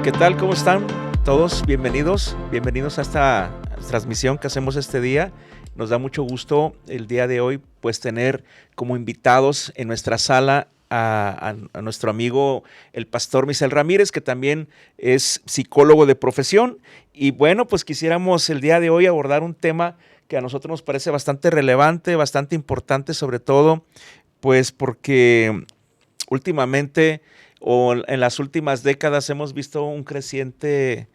¿Qué tal? ¿Cómo están todos? Bienvenidos a esta transmisión que hacemos este día. Nos da mucho gusto el día de hoy pues tener como invitados en nuestra sala a nuestro amigo el pastor Misael Ramírez, que también es psicólogo de profesión. Y bueno, pues quisiéramos el día de hoy abordar un tema que a nosotros nos parece bastante relevante, bastante importante, sobre todo pues porque últimamente o en las últimas décadas hemos visto un creciente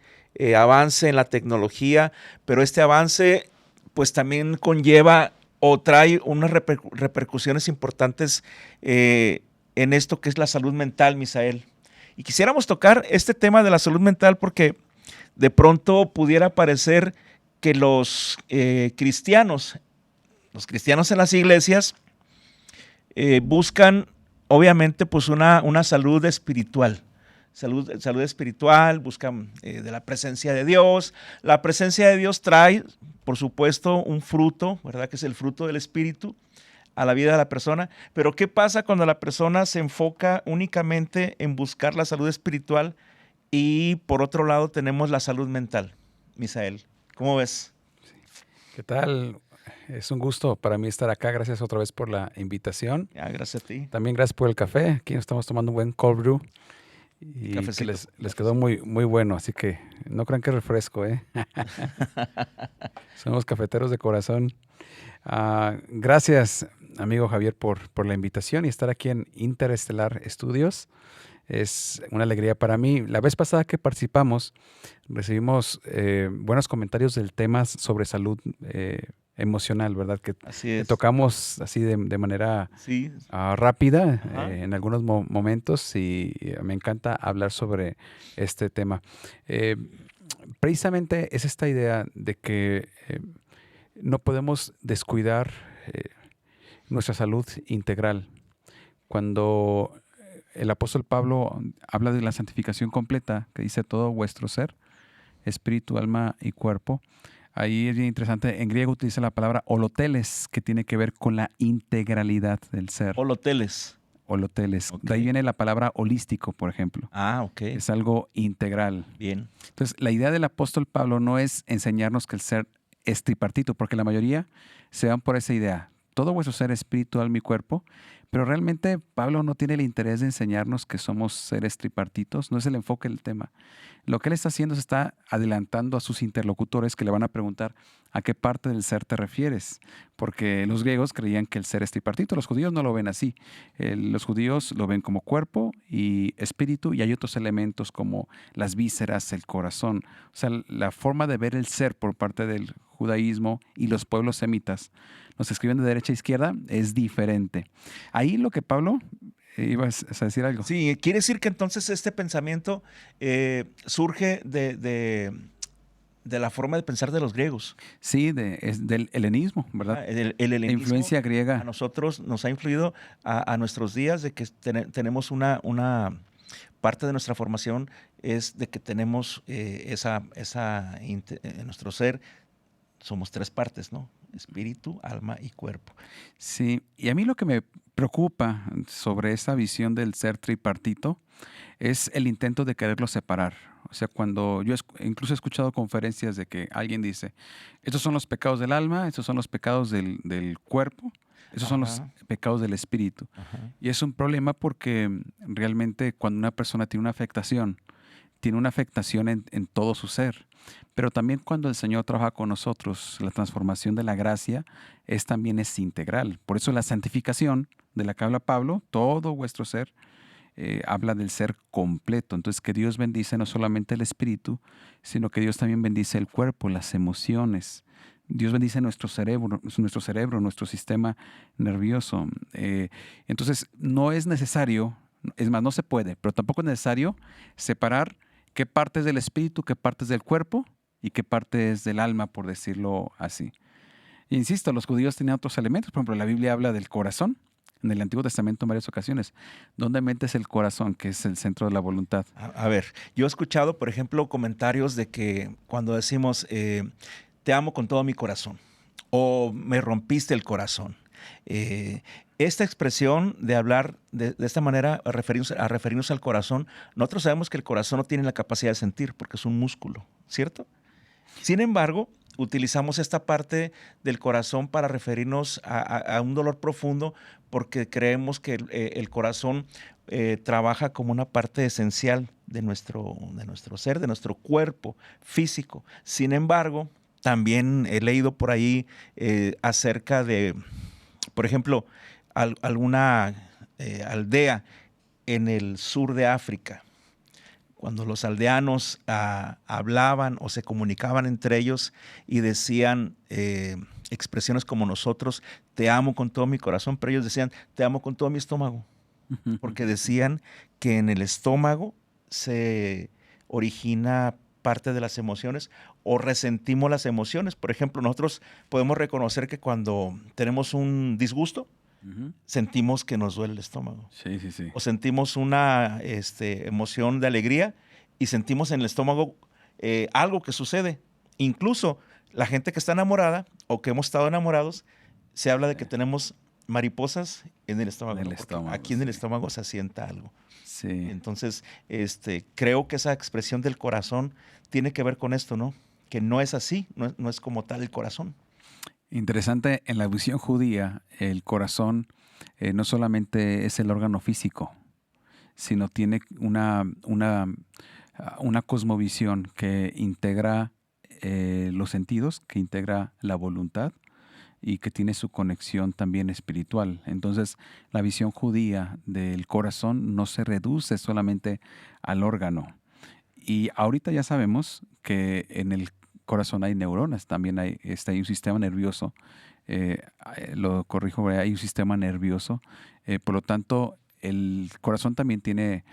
avance en la tecnología, pero este avance pues también conlleva o trae unas repercusiones importantes en esto que es la salud mental, Misael. Y quisiéramos tocar este tema de la salud mental porque de pronto pudiera parecer que los cristianos en las iglesias buscan obviamente pues una salud espiritual. Salud espiritual, buscan de la presencia de Dios. La presencia de Dios trae, por supuesto, un fruto, ¿verdad? Que es el fruto del Espíritu a la vida de la persona. Pero ¿qué pasa cuando la persona se enfoca únicamente en buscar la salud espiritual y por otro lado tenemos la salud mental? Misael, ¿cómo ves? ¿Qué tal? Es un gusto para mí estar acá. Gracias otra vez por la invitación. Gracias a ti. También gracias por el café. Aquí estamos tomando un buen cold brew. Y que les quedó muy, muy bueno, así que no crean que es refresco, ¿eh? Somos cafeteros de corazón. Gracias, amigo Javier, por la invitación y estar aquí en Interestelar Estudios. Es una alegría para mí. La vez pasada que participamos, recibimos buenos comentarios del tema sobre salud emocional, ¿verdad? Que tocamos así de manera rápida en algunos momentos y me encanta hablar sobre este tema. Precisamente es esta idea de que no podemos descuidar nuestra salud integral. Cuando el apóstol Pablo habla de la santificación completa, que dice todo vuestro ser, espíritu, alma y cuerpo. Ahí es bien interesante. En griego utiliza la palabra holoteles, que tiene que ver con la integralidad del ser. Holoteles. Okay. De ahí viene la palabra holístico, por ejemplo. Ok. Es algo integral. Bien. Entonces, la idea del apóstol Pablo no es enseñarnos que el ser es tripartito, porque la mayoría se van por esa idea. Todo vuestro ser, espíritu, alma y cuerpo. Pero realmente Pablo no tiene el interés de enseñarnos que somos seres tripartitos, no es el enfoque del tema. Lo que él está haciendo es está adelantando a sus interlocutores que le van a preguntar a qué parte del ser te refieres, porque los griegos creían que el ser es tripartito, los judíos no lo ven así. Los judíos lo ven como cuerpo y espíritu y hay otros elementos como las vísceras, el corazón. O sea, la forma de ver el ser por parte del judaísmo y los pueblos semitas, nos escriben de derecha a izquierda, es diferente. Ahí lo que Pablo, ibas a decir algo. Sí, quiere decir que entonces este pensamiento surge de la forma de pensar de los griegos. Sí, es del helenismo, ¿verdad? El helenismo, la influencia griega. A nosotros nos ha influido a nuestros días de que tenemos una parte de nuestra formación es de que tenemos nuestro ser, somos tres partes, ¿no? Espíritu, alma y cuerpo. Sí, y a mí lo que me preocupa sobre esa visión del ser tripartito es el intento de quererlo separar. O sea, cuando yo incluso he escuchado conferencias de que alguien dice, estos son los pecados del alma, estos son los pecados del cuerpo, esos son los pecados del espíritu. Y es un problema porque realmente cuando una persona tiene una afectación en todo su ser. Pero también cuando el Señor trabaja con nosotros, la transformación de la gracia también es integral. Por eso la santificación de la que habla Pablo, todo vuestro ser, habla del ser completo. Entonces que Dios bendice no solamente el espíritu, sino que Dios también bendice el cuerpo, las emociones. Dios bendice nuestro cerebro, nuestro sistema nervioso. Entonces no es necesario, es más, no se puede, pero tampoco es necesario separar qué parte es del espíritu, qué parte es del cuerpo y qué parte es del alma, por decirlo así. Insisto, los judíos tenían otros elementos. Por ejemplo, la Biblia habla del corazón. En el Antiguo Testamento en varias ocasiones. ¿Dónde metes el corazón, que es el centro de la voluntad? A ver, yo he escuchado, por ejemplo, comentarios de que cuando decimos te amo con todo mi corazón o me rompiste el corazón, esta expresión de hablar de esta manera, a referirnos al corazón, nosotros sabemos que el corazón no tiene la capacidad de sentir porque es un músculo, ¿cierto? Sin embargo, utilizamos esta parte del corazón para referirnos a un dolor profundo porque creemos que el corazón trabaja como una parte esencial de nuestro ser, de nuestro cuerpo físico. Sin embargo, también he leído por ahí acerca de, por ejemplo, alguna aldea en el sur de África, cuando los aldeanos hablaban o se comunicaban entre ellos y decían expresiones como nosotros, te amo con todo mi corazón, pero ellos decían, te amo con todo mi estómago, porque decían que en el estómago se origina parte de las emociones o resentimos las emociones. Por ejemplo, nosotros podemos reconocer que cuando tenemos un disgusto, sentimos que nos duele el estómago. Sí, sí, sí. O sentimos una emoción de alegría y sentimos en el estómago algo que sucede. Incluso la gente que está enamorada o que hemos estado enamorados, se habla de que tenemos mariposas en el estómago. En el ¿no? Porque estómago, aquí en el sí. estómago se asienta algo. Sí. Entonces, creo que esa expresión del corazón tiene que ver con esto, ¿no? Que no es así, no es como tal el corazón. Interesante, en la visión judía, el corazón no solamente es el órgano físico, sino tiene una cosmovisión que integra los sentidos, que integra la voluntad y que tiene su conexión también espiritual. Entonces, la visión judía del corazón no se reduce solamente al órgano. Y ahorita ya sabemos que en el corazón hay neuronas, también hay un sistema nervioso, lo corrijo, hay un sistema nervioso, por lo tanto el corazón también tiene,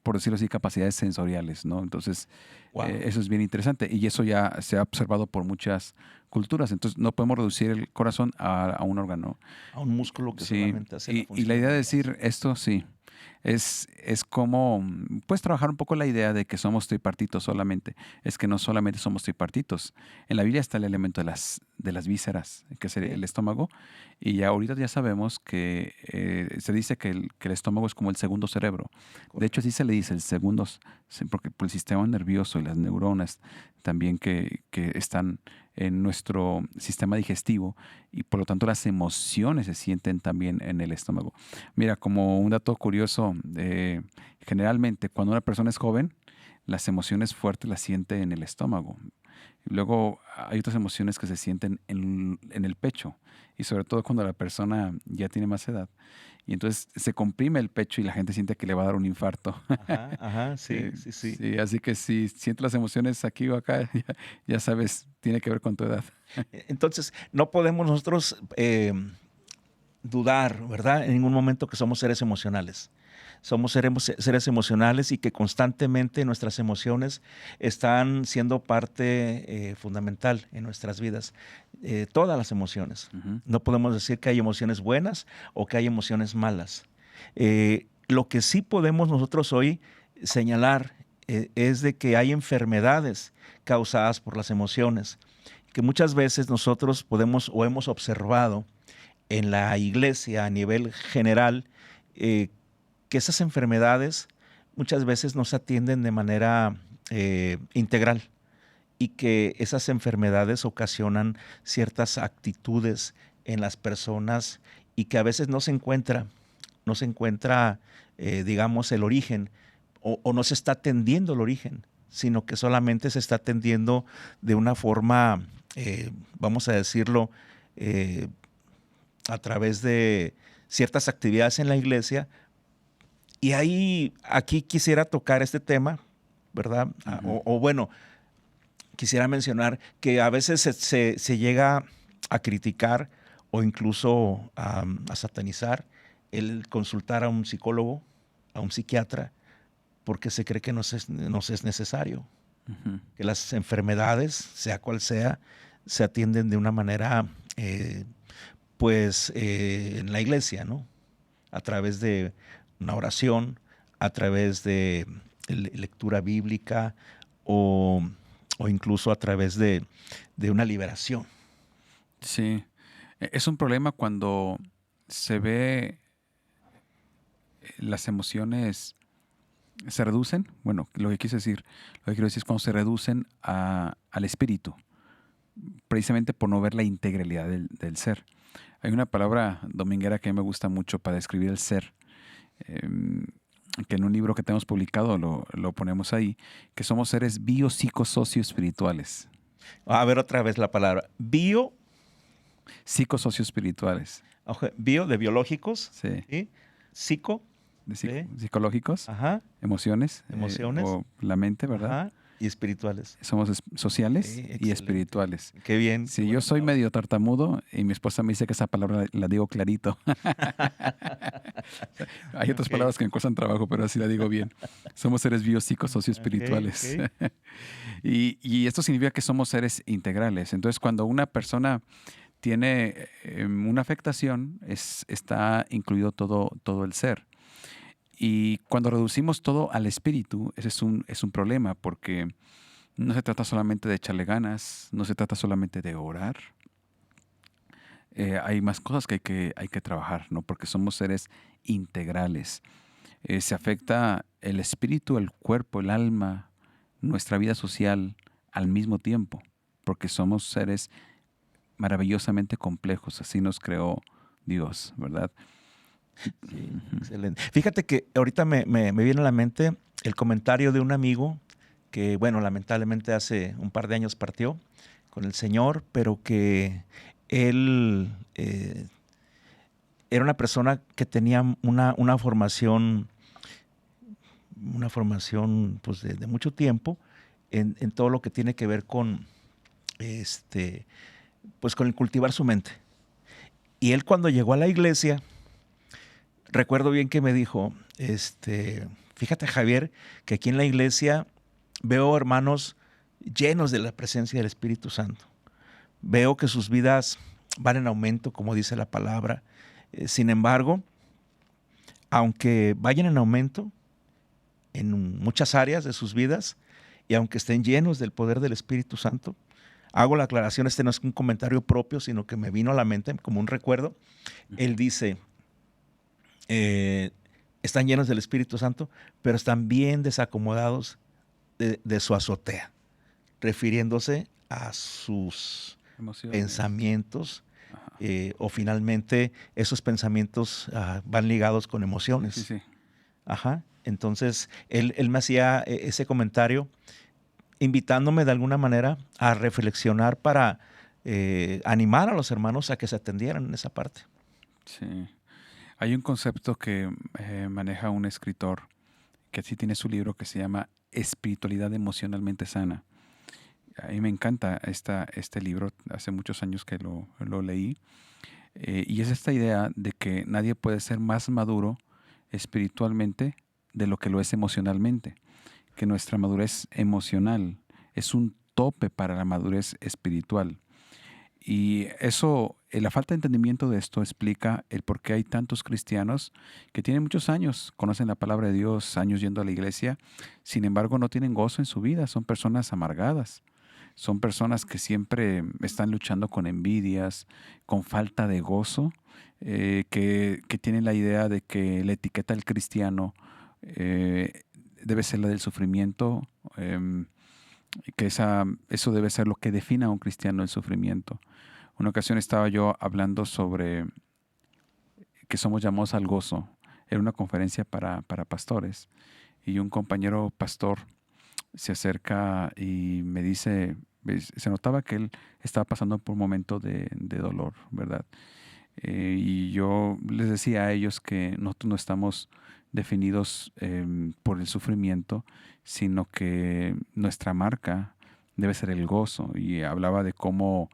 por decirlo así, capacidades sensoriales, ¿no? Entonces, Wow. eso es bien interesante y eso ya se ha observado por muchas culturas, entonces no podemos reducir el corazón a un órgano. A un músculo que Sí, solamente hace la y la función idea de del decir brazo. esto, sí, es como, puedes trabajar un poco la idea de que somos tripartitos solamente. Es que no solamente somos tripartitos. En la Biblia está el elemento de las vísceras, que es el Sí, estómago, y ya ahorita ya sabemos que se dice que el estómago es como el segundo cerebro. De hecho, correcto. así se le dice el segundo, porque por el sistema nervioso y las neuronas también que están en nuestro sistema digestivo y por lo tanto las emociones se sienten también en el estómago. Mira, como un dato curioso, generalmente cuando una persona es joven, las emociones fuertes las siente en el estómago. Luego hay otras emociones que se sienten en el pecho y sobre todo cuando la persona ya tiene más edad. Y entonces se comprime el pecho y la gente siente que le va a dar un infarto. Ajá, ajá, sí, sí, sí. Sí, así que si sientes las emociones aquí o acá, ya sabes, tiene que ver con tu edad. Entonces, no podemos nosotros dudar, ¿verdad? En ningún momento que somos seres emocionales. Somos seres emocionales y que constantemente nuestras emociones están siendo parte fundamental en nuestras vidas. Todas las emociones. Ujú. No podemos decir que hay emociones buenas o que hay emociones malas. Lo que sí podemos nosotros hoy señalar es de que hay enfermedades causadas por las emociones, que muchas veces nosotros podemos o hemos observado en la iglesia a nivel general, que esas enfermedades muchas veces no se atienden de manera integral y que esas enfermedades ocasionan ciertas actitudes en las personas y que a veces no se encuentra, digamos, el origen o no se está atendiendo el origen, sino que solamente se está atendiendo de una forma, vamos a decirlo, a través de ciertas actividades en la iglesia. Y aquí quisiera tocar este tema, ¿verdad? Ujú. O bueno, quisiera mencionar que a veces se llega a criticar o incluso a satanizar el consultar a un psicólogo, a un psiquiatra, porque se cree que no es necesario, Ujú. que las enfermedades, sea cual sea, se atienden de una manera, en la iglesia, ¿no? A través de una oración, a través de lectura bíblica o, o incluso a través de una liberación. Sí, es un problema cuando se ve las emociones se reducen. Bueno, lo que quiero decir es cuando se reducen al espíritu, precisamente por no ver la integralidad del ser. Hay una palabra dominguera que a mí me gusta mucho para describir el ser, que en un libro que tenemos publicado lo ponemos ahí, que somos seres biopsicosocioespirituales. A ver otra vez la palabra. Bio. Psicosocioespirituales. Bio de biológicos. Sí. ¿Sí? Psico. Psicológicos. Ajá. Emociones. Emociones. O la mente, ¿verdad? Ajá. Y espirituales. Somos sociales y Excelente. Espirituales. Qué bien. Sí, qué yo soy palabra. medio tartamudo y mi esposa me dice que esa palabra la digo clarito. Hay otras palabras que me cuestan trabajo, pero así la digo bien. Somos seres biopsicosocioespirituales. Okay. Y esto significa que somos seres integrales. Entonces, cuando una persona tiene una afectación, está incluido todo el ser. Y cuando reducimos todo al espíritu, ese es un problema, porque no se trata solamente de echarle ganas, no se trata solamente de orar. Hay más cosas que hay que trabajar, ¿no? Porque somos seres integrales. Se afecta el espíritu, el cuerpo, el alma, nuestra vida social al mismo tiempo, porque somos seres maravillosamente complejos. Así nos creó Dios, ¿verdad? Sí, excelente. Fíjate que ahorita me viene a la mente el comentario de un amigo que, bueno, lamentablemente hace un par de años partió con el Señor, pero que él era una persona que tenía una formación pues, de mucho tiempo en todo lo que tiene que ver con, pues, con el cultivar su mente. Y él cuando llegó a la iglesia, recuerdo bien que me dijo, fíjate, Javier, que aquí en la iglesia veo hermanos llenos de la presencia del Espíritu Santo. Veo que sus vidas van en aumento, como dice la palabra. Sin embargo, aunque vayan en aumento en muchas áreas de sus vidas y aunque estén llenos del poder del Espíritu Santo, hago la aclaración, este no es un comentario propio, sino que me vino a la mente como un recuerdo. Él dice, están llenos del Espíritu Santo, pero están bien desacomodados de su azotea, refiriéndose a sus Emociones. pensamientos, o finalmente esos pensamientos van ligados con emociones. Sí, sí. Ajá. Entonces, él me hacía ese comentario, invitándome de alguna manera a reflexionar para animar a los hermanos a que se atendieran en esa parte. Sí. Hay un concepto que maneja un escritor que así tiene su libro que se llama Espiritualidad Emocionalmente Sana. A mí me encanta este libro, hace muchos años que lo leí, y es esta idea de que nadie puede ser más maduro espiritualmente de lo que lo es emocionalmente, que nuestra madurez emocional es un tope para la madurez espiritual. Y eso, la falta de entendimiento de esto explica el por qué hay tantos cristianos que tienen muchos años, conocen la palabra de Dios, años yendo a la iglesia, sin embargo no tienen gozo en su vida, son personas amargadas, son personas que siempre están luchando con envidias, con falta de gozo, que tienen la idea de que la etiqueta del cristiano debe ser la del sufrimiento, que eso debe ser lo que defina a un cristiano, el sufrimiento. Una ocasión estaba yo hablando sobre que somos llamados al gozo. Era una conferencia para pastores y un compañero pastor se acerca y me dice, se notaba que él estaba pasando por un momento de dolor, ¿verdad? Y yo les decía a ellos que nosotros no estamos definidos por el sufrimiento, sino que nuestra marca debe ser el gozo. Y hablaba de cómo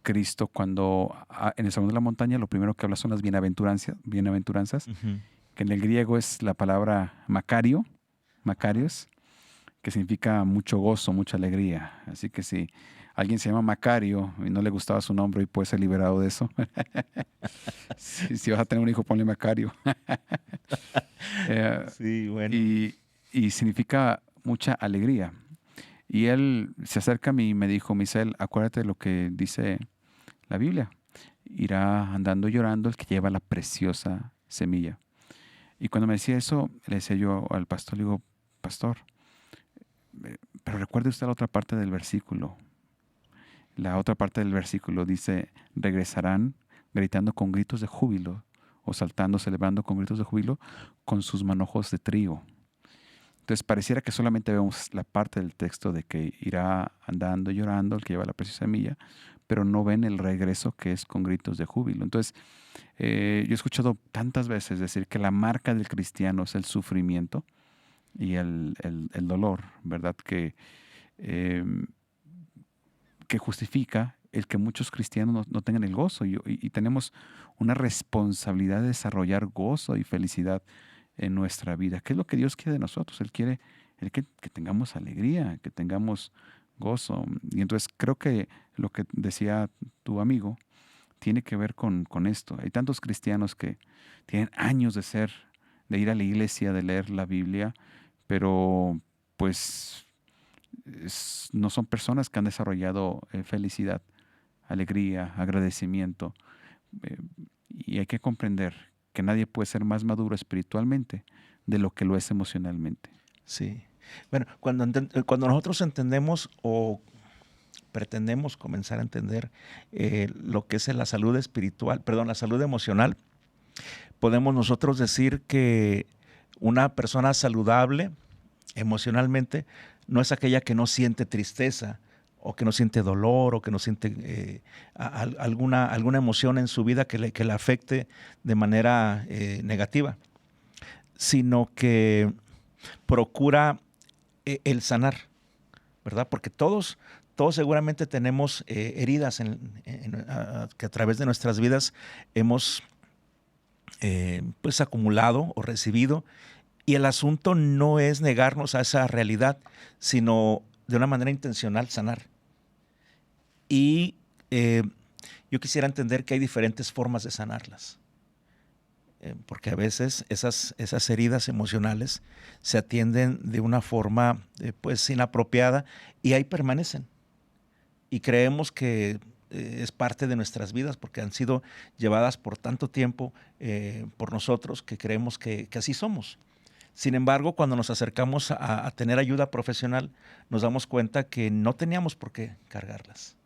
Cristo, cuando en el Sermón de la Montaña, lo primero que habla son las bienaventuranzas, Uh-huh. que en el griego es la palabra Makarios, que significa mucho gozo, mucha alegría. Así que si alguien se llama Macario y no le gustaba su nombre y puede ser liberado de eso, si vas a tener un hijo, ponle Macario. Sí, bueno. Y significa mucha alegría. Y él se acerca a mí y me dijo, Misael, acuérdate de lo que dice la Biblia. irá andando llorando el que lleva la preciosa semilla. Y cuando me decía eso, le decía yo al pastor, le digo, pastor, pero recuerde usted la otra parte del versículo. La otra parte del versículo dice, regresarán gritando con gritos de júbilo, o saltando, celebrando con gritos de júbilo, con sus manojos de trigo. Entonces pareciera que solamente vemos la parte del texto de que irá andando llorando el que lleva la preciosa semilla, pero no ven el regreso que es con gritos de júbilo. Entonces, yo he escuchado tantas veces decir que la marca del cristiano es el sufrimiento y el dolor, ¿verdad? Que justifica el que muchos cristianos no tengan el gozo y tenemos una responsabilidad de desarrollar gozo y felicidad en nuestra vida. ¿Qué es lo que Dios quiere de nosotros? Él quiere que tengamos alegría, que tengamos gozo. Y entonces creo que lo que decía tu amigo tiene que ver con esto. Hay tantos cristianos que tienen años de ir a la iglesia, de leer la Biblia, pero pues no son personas que han desarrollado felicidad, alegría, agradecimiento. eh, y hay que comprender que nadie puede ser más maduro espiritualmente de lo que lo es emocionalmente. Sí. Bueno, cuando nosotros entendemos o pretendemos comenzar a entender lo que es la salud espiritual, perdón, la salud emocional, podemos nosotros decir que una persona saludable emocionalmente no es aquella que no siente tristeza o que no siente dolor o que no siente alguna emoción en su vida que le afecte de manera negativa, sino que procura el sanar, ¿verdad? Porque todos seguramente tenemos heridas que a través de nuestras vidas hemos pues acumulado o recibido. Y el asunto no es negarnos a esa realidad, sino de una manera intencional sanar. Y yo quisiera entender que hay diferentes formas de sanarlas. Porque a veces esas heridas emocionales se atienden de una forma pues inapropiada y ahí permanecen. Y creemos que es parte de nuestras vidas porque han sido llevadas por tanto tiempo por nosotros que creemos que así somos. Sin embargo, cuando nos acercamos a tener ayuda profesional, nos damos cuenta que no teníamos por qué cargarlas,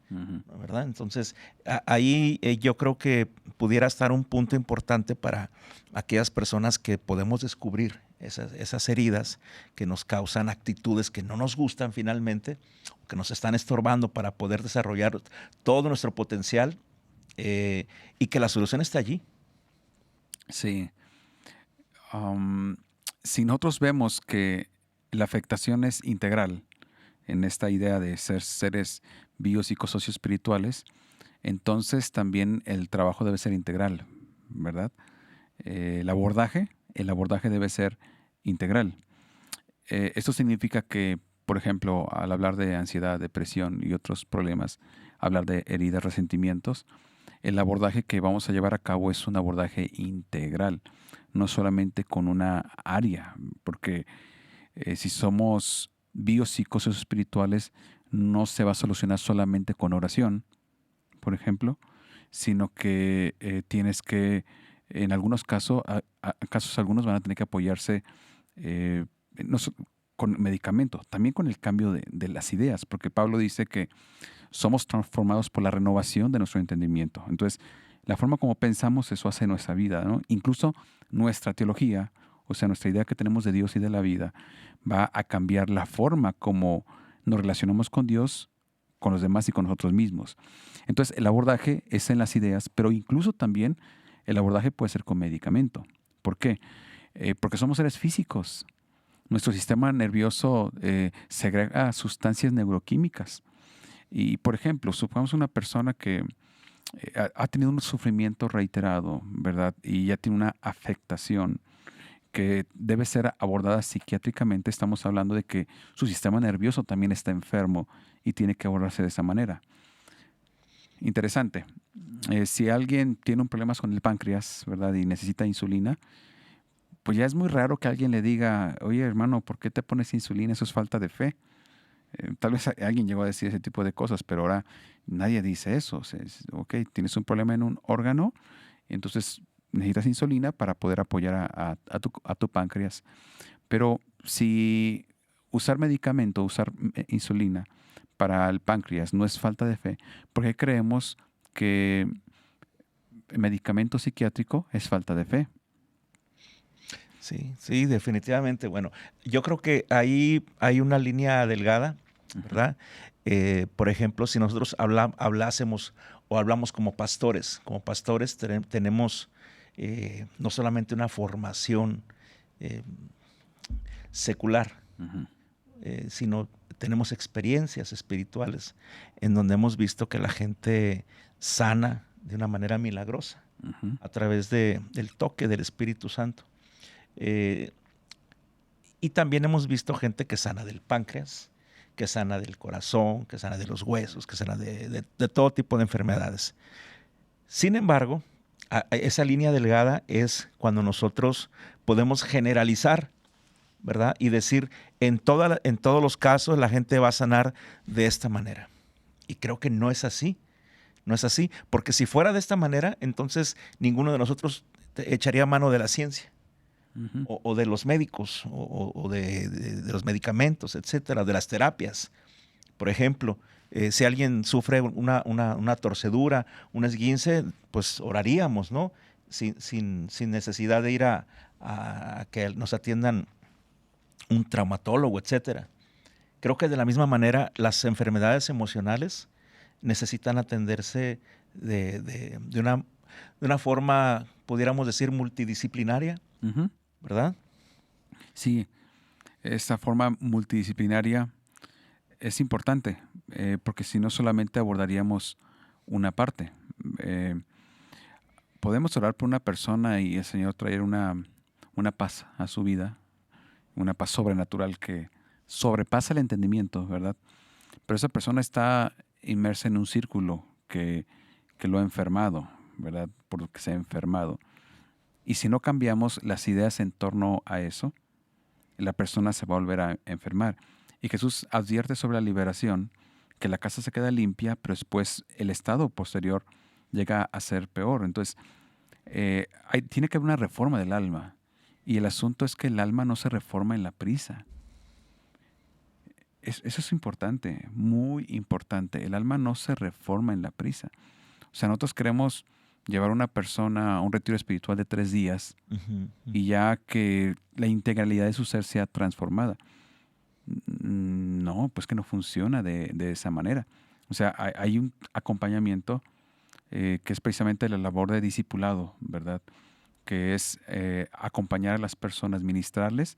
¿verdad? Entonces, ahí yo creo que pudiera estar un punto importante para aquellas personas que podemos descubrir esas heridas que nos causan actitudes que no nos gustan finalmente, que nos están estorbando para poder desarrollar todo nuestro potencial y que la solución está allí. Sí. Si nosotros vemos que la afectación es integral en esta idea de ser seres biopsicosocioespirituales, entonces también el trabajo debe ser integral, ¿verdad? El abordaje debe ser integral. Esto significa que, por ejemplo, al hablar de ansiedad, depresión y otros problemas, hablar de heridas, resentimientos, el abordaje que vamos a llevar a cabo es un abordaje integral, no solamente con una área, porque si somos biopsicóticos espirituales, no se va a solucionar solamente con oración, por ejemplo, sino que tienes que, en algunos casos, algunos van a tener que apoyarse con medicamentos, también con el cambio de las ideas, porque Pablo dice que somos transformados por la renovación de nuestro entendimiento. Entonces, la forma como pensamos, eso hace nuestra vida, ¿no? Incluso nuestra teología, o sea, nuestra idea que tenemos de Dios y de la vida, va a cambiar la forma como nos relacionamos con Dios, con los demás y con nosotros mismos. Entonces, el abordaje es en las ideas, pero incluso también el abordaje puede ser con medicamento. ¿Por qué? Porque somos seres físicos. Nuestro sistema nervioso segrega sustancias neuroquímicas. Y, por ejemplo, supongamos una persona que ha tenido un sufrimiento reiterado, ¿verdad? Y ya tiene una afectación que debe ser abordada psiquiátricamente. Estamos hablando de que su sistema nervioso también está enfermo y tiene que abordarse de esa manera. Interesante. Si alguien tiene un problema con el páncreas, ¿verdad? Y necesita insulina, pues ya es muy raro que alguien le diga, oye hermano, ¿por qué te pones insulina? Eso es falta de fe. Tal vez alguien llegó a decir ese tipo de cosas, pero ahora nadie dice eso. O sea, ok, tienes un problema en un órgano, entonces necesitas insulina para poder apoyar a tu páncreas. Pero si usar medicamento, usar insulina para el páncreas no es falta de fe, ¿por qué creemos que el medicamento psiquiátrico es falta de fe? Sí, sí, definitivamente. Bueno, yo creo que ahí hay una línea delgada, ¿verdad? Por ejemplo, si nosotros hablásemos o hablamos como pastores tenemos no solamente una formación eh, secular, Ujú, sino tenemos experiencias espirituales en donde hemos visto que la gente sana de una manera milagrosa ujú, a través del toque del Espíritu Santo. Eh, y también hemos visto gente que sana del páncreas, que sana del corazón, que sana de los huesos, que sana de todo tipo de enfermedades. Sin embargo, esa línea delgada es cuando nosotros podemos generalizar, ¿verdad? Y decir, en todos los casos la gente va a sanar de esta manera. Y creo que no es así. No es así, porque si fuera de esta manera, entonces ninguno de nosotros echaría mano de la ciencia ujú. o de los médicos o de los medicamentos, etcétera, de las terapias. Por ejemplo, si alguien sufre una torcedura, un esguince, pues oraríamos, ¿no? Sin necesidad de ir a que nos atiendan un traumatólogo, etcétera. Creo que de la misma manera las enfermedades emocionales necesitan atenderse de una forma, pudiéramos decir, multidisciplinaria, Ujú. ¿verdad? Sí, esta forma multidisciplinaria es importante, porque si no solamente abordaríamos una parte. Eh, Podemos orar por una persona y el Señor traer una paz a su vida, una paz sobrenatural que sobrepasa el entendimiento, ¿verdad? Pero esa persona está inmersa en un círculo que lo ha enfermado, ¿verdad? Por lo que se ha enfermado. Y si no cambiamos las ideas en torno a eso, la persona se va a volver a enfermar. Y Jesús advierte sobre la liberación, que la casa se queda limpia, pero después el estado posterior llega a ser peor. Entonces, tiene que haber una reforma del alma. Y el asunto es que el alma no se reforma en la prisa. Eso es importante, muy importante. El alma no se reforma en la prisa. O sea, nosotros queremos llevar a una persona a un retiro espiritual de 3 días Ujú, ujú. y ya que la integralidad de su ser sea transformada. No, pues que no funciona de esa manera. O sea, hay un acompañamiento que es precisamente la labor de discipulado, ¿verdad? Que es acompañar a las personas, ministrarles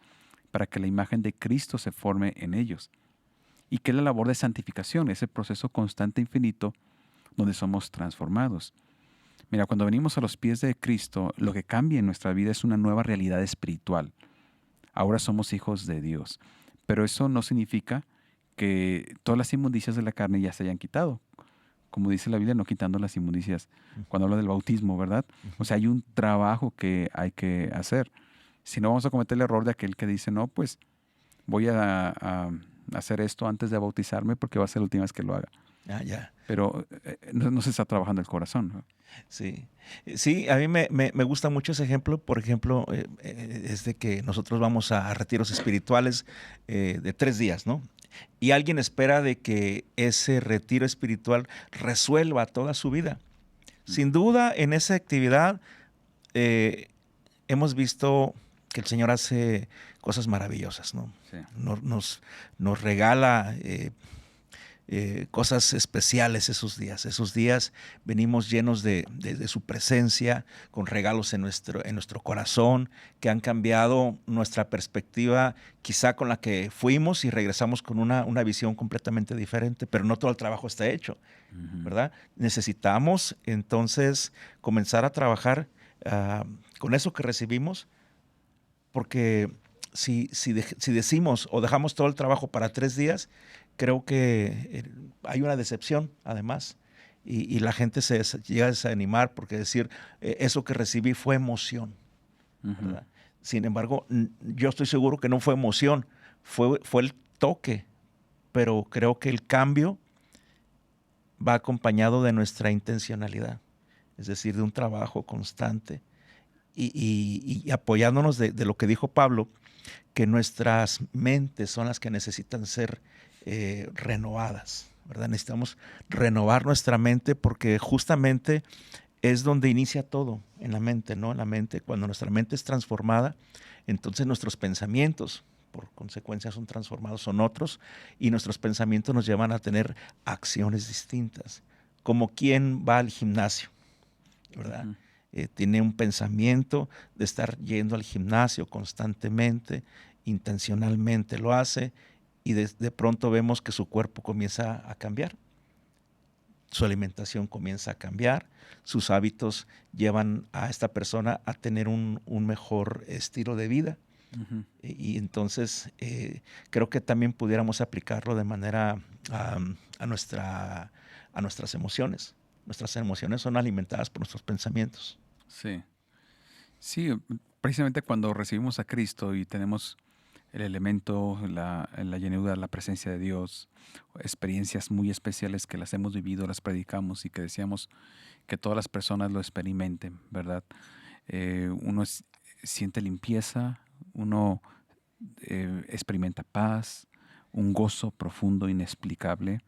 para que la imagen de Cristo se forme en ellos. Y que es la labor de santificación, ese proceso constante e infinito donde somos transformados. Mira, cuando venimos a los pies de Cristo, lo que cambia en nuestra vida es una nueva realidad espiritual. Ahora somos hijos de Dios. Pero eso no significa que todas las inmundicias de la carne ya se hayan quitado. Como dice la Biblia, no quitando las inmundicias. Cuando habla del bautismo, ¿verdad? O sea, hay un trabajo que hay que hacer. Si no, vamos a cometer el error de aquel que dice, no, pues voy a hacer esto antes de bautizarme porque va a ser la última vez que lo haga. Ah, ya. Pero no se está trabajando el corazón, ¿no? Sí, sí, a mí me gusta mucho ese ejemplo. Por ejemplo, es de que nosotros vamos a retiros espirituales de 3 días, ¿no? Y alguien espera de que ese retiro espiritual resuelva toda su vida. Sin duda, en esa actividad eh, hemos visto que el Señor hace cosas maravillosas, ¿no? Sí. Nos regala cosas especiales esos días. Esos días venimos llenos de su presencia, con regalos en nuestro corazón, que han cambiado nuestra perspectiva, quizá con la que fuimos y regresamos con una visión completamente diferente, pero no todo el trabajo está hecho, Ujú. ¿verdad? Necesitamos entonces comenzar a trabajar con eso que recibimos, porque si decimos o dejamos todo el trabajo para 3 días, creo que hay una decepción, además, y la gente llega a desanimar porque decir, eso que recibí fue emoción, Ujú. ¿verdad? Sin embargo, yo estoy seguro que no fue emoción, fue el toque, pero creo que el cambio va acompañado de nuestra intencionalidad, es decir, de un trabajo constante y apoyándonos de lo que dijo Pablo, que nuestras mentes son las que necesitan ser renovadas, ¿verdad? Necesitamos renovar nuestra mente porque justamente es donde inicia todo, en la mente, ¿no? En la mente, cuando nuestra mente es transformada, entonces nuestros pensamientos, por consecuencia, son transformados, son otros, y nuestros pensamientos nos llevan a tener acciones distintas, como quien va al gimnasio, ¿verdad? Ujú. Tiene un pensamiento de estar yendo al gimnasio constantemente, intencionalmente lo hace, y de pronto vemos que su cuerpo comienza a cambiar, su alimentación comienza a cambiar, sus hábitos llevan a esta persona a tener un mejor estilo de vida. Ujú. Y entonces creo que también pudiéramos aplicarlo de manera a nuestras emociones. Nuestras emociones son alimentadas por nuestros pensamientos. Sí. Sí, precisamente cuando recibimos a Cristo y tenemos el elemento, la llenura, la presencia de Dios, experiencias muy especiales que las hemos vivido, las predicamos y que deseamos que todas las personas lo experimenten, ¿verdad? Uno siente limpieza, uno experimenta paz, un gozo profundo, inexplicable,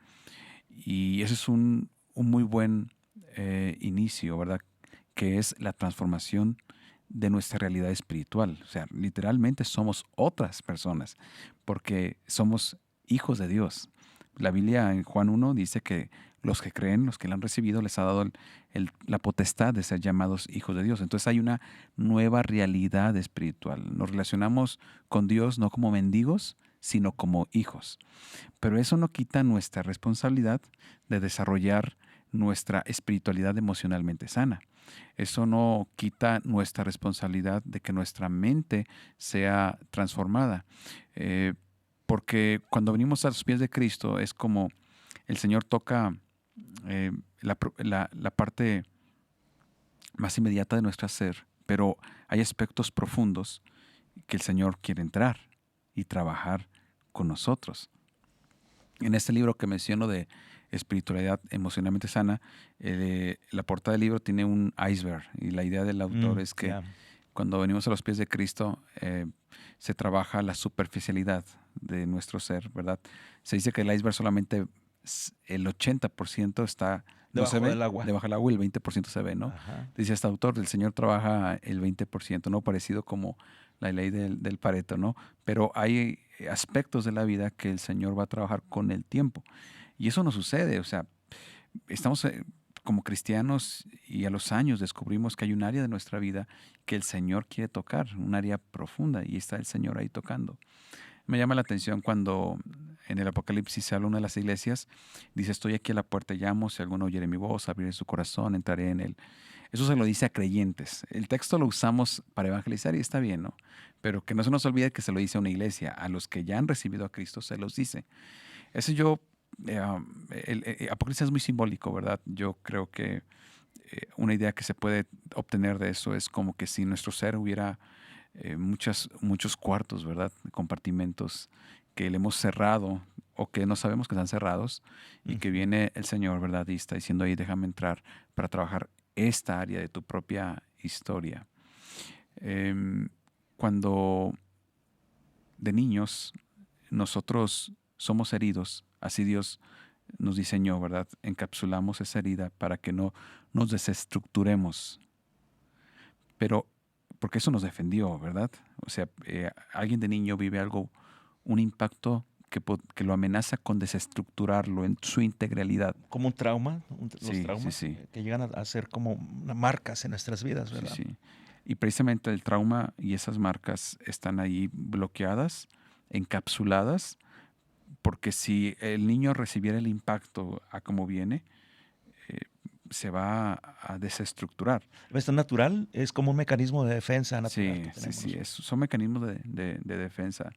y ese es un muy buen inicio, ¿verdad? Que es la transformación de nuestra realidad espiritual. O sea, literalmente somos otras personas porque somos hijos de Dios. La Biblia en Juan 1 dice que los que creen, los que la han recibido, les ha dado la potestad de ser llamados hijos de Dios. Entonces hay una nueva realidad espiritual. Nos relacionamos con Dios no como mendigos, sino como hijos. Pero eso no quita nuestra responsabilidad de desarrollar nuestra espiritualidad emocionalmente sana. Eso no quita nuestra responsabilidad de que nuestra mente sea transformada. Porque cuando venimos a los pies de Cristo es como el Señor toca la parte más inmediata de nuestro ser, pero hay aspectos profundos que el Señor quiere entrar y trabajar con nosotros. En este libro que menciono de espiritualidad emocionalmente sana, la portada del libro tiene un iceberg y la idea del autor es que Yeah. cuando venimos a los pies de Cristo se trabaja la superficialidad de nuestro ser, ¿verdad? Se dice que el iceberg solamente el 80% está, no se Debajo ve, del agua. debajo del agua y el 20% se ve, ¿no? Ajá. Dice este autor, el Señor trabaja el 20%, ¿no? Parecido como la ley del Pareto, ¿no? Pero hay aspectos de la vida que el Señor va a trabajar con el tiempo. Y eso no sucede, o sea, estamos como cristianos y a los años descubrimos que hay un área de nuestra vida que el Señor quiere tocar, un área profunda, y está el Señor ahí tocando. Me llama la atención cuando en el Apocalipsis se habla una de las iglesias, dice, estoy aquí a la puerta, llamo, si alguno oyere mi voz, abriré su corazón, entraré en él. Eso se lo dice a creyentes. El texto lo usamos para evangelizar y está bien, ¿no? Pero que no se nos olvide que se lo dice a una iglesia. A los que ya han recibido a Cristo se los dice. Eso yo, el Apocalipsis es muy simbólico, ¿verdad? Yo creo que una idea que se puede obtener de eso es como que si nuestro ser hubiera muchos cuartos, ¿verdad? Compartimentos que le hemos cerrado o que no sabemos que están cerrados y que viene el Señor, ¿verdad? Y está diciendo ahí, déjame entrar para trabajar esta área de tu propia historia. Cuando de niños nosotros somos heridos, así Dios nos diseñó, ¿verdad? Encapsulamos esa herida para que no nos desestructuremos. Pero porque eso nos defendió, ¿verdad? O sea, alguien de niño vive algo, un impacto que lo amenaza con desestructurarlo en su integralidad. Como un trauma, los Sí, sí, traumas sí. que llegan a ser como marcas en nuestras vidas, Sí, ¿verdad? sí. Y precisamente el trauma y esas marcas están ahí bloqueadas, encapsuladas, porque si el niño recibiera el impacto a como viene, eh, se va a desestructurar. Es natural, es como un mecanismo de defensa natural Sí, que sí, tenemos sí, nosotros. son mecanismos de defensa.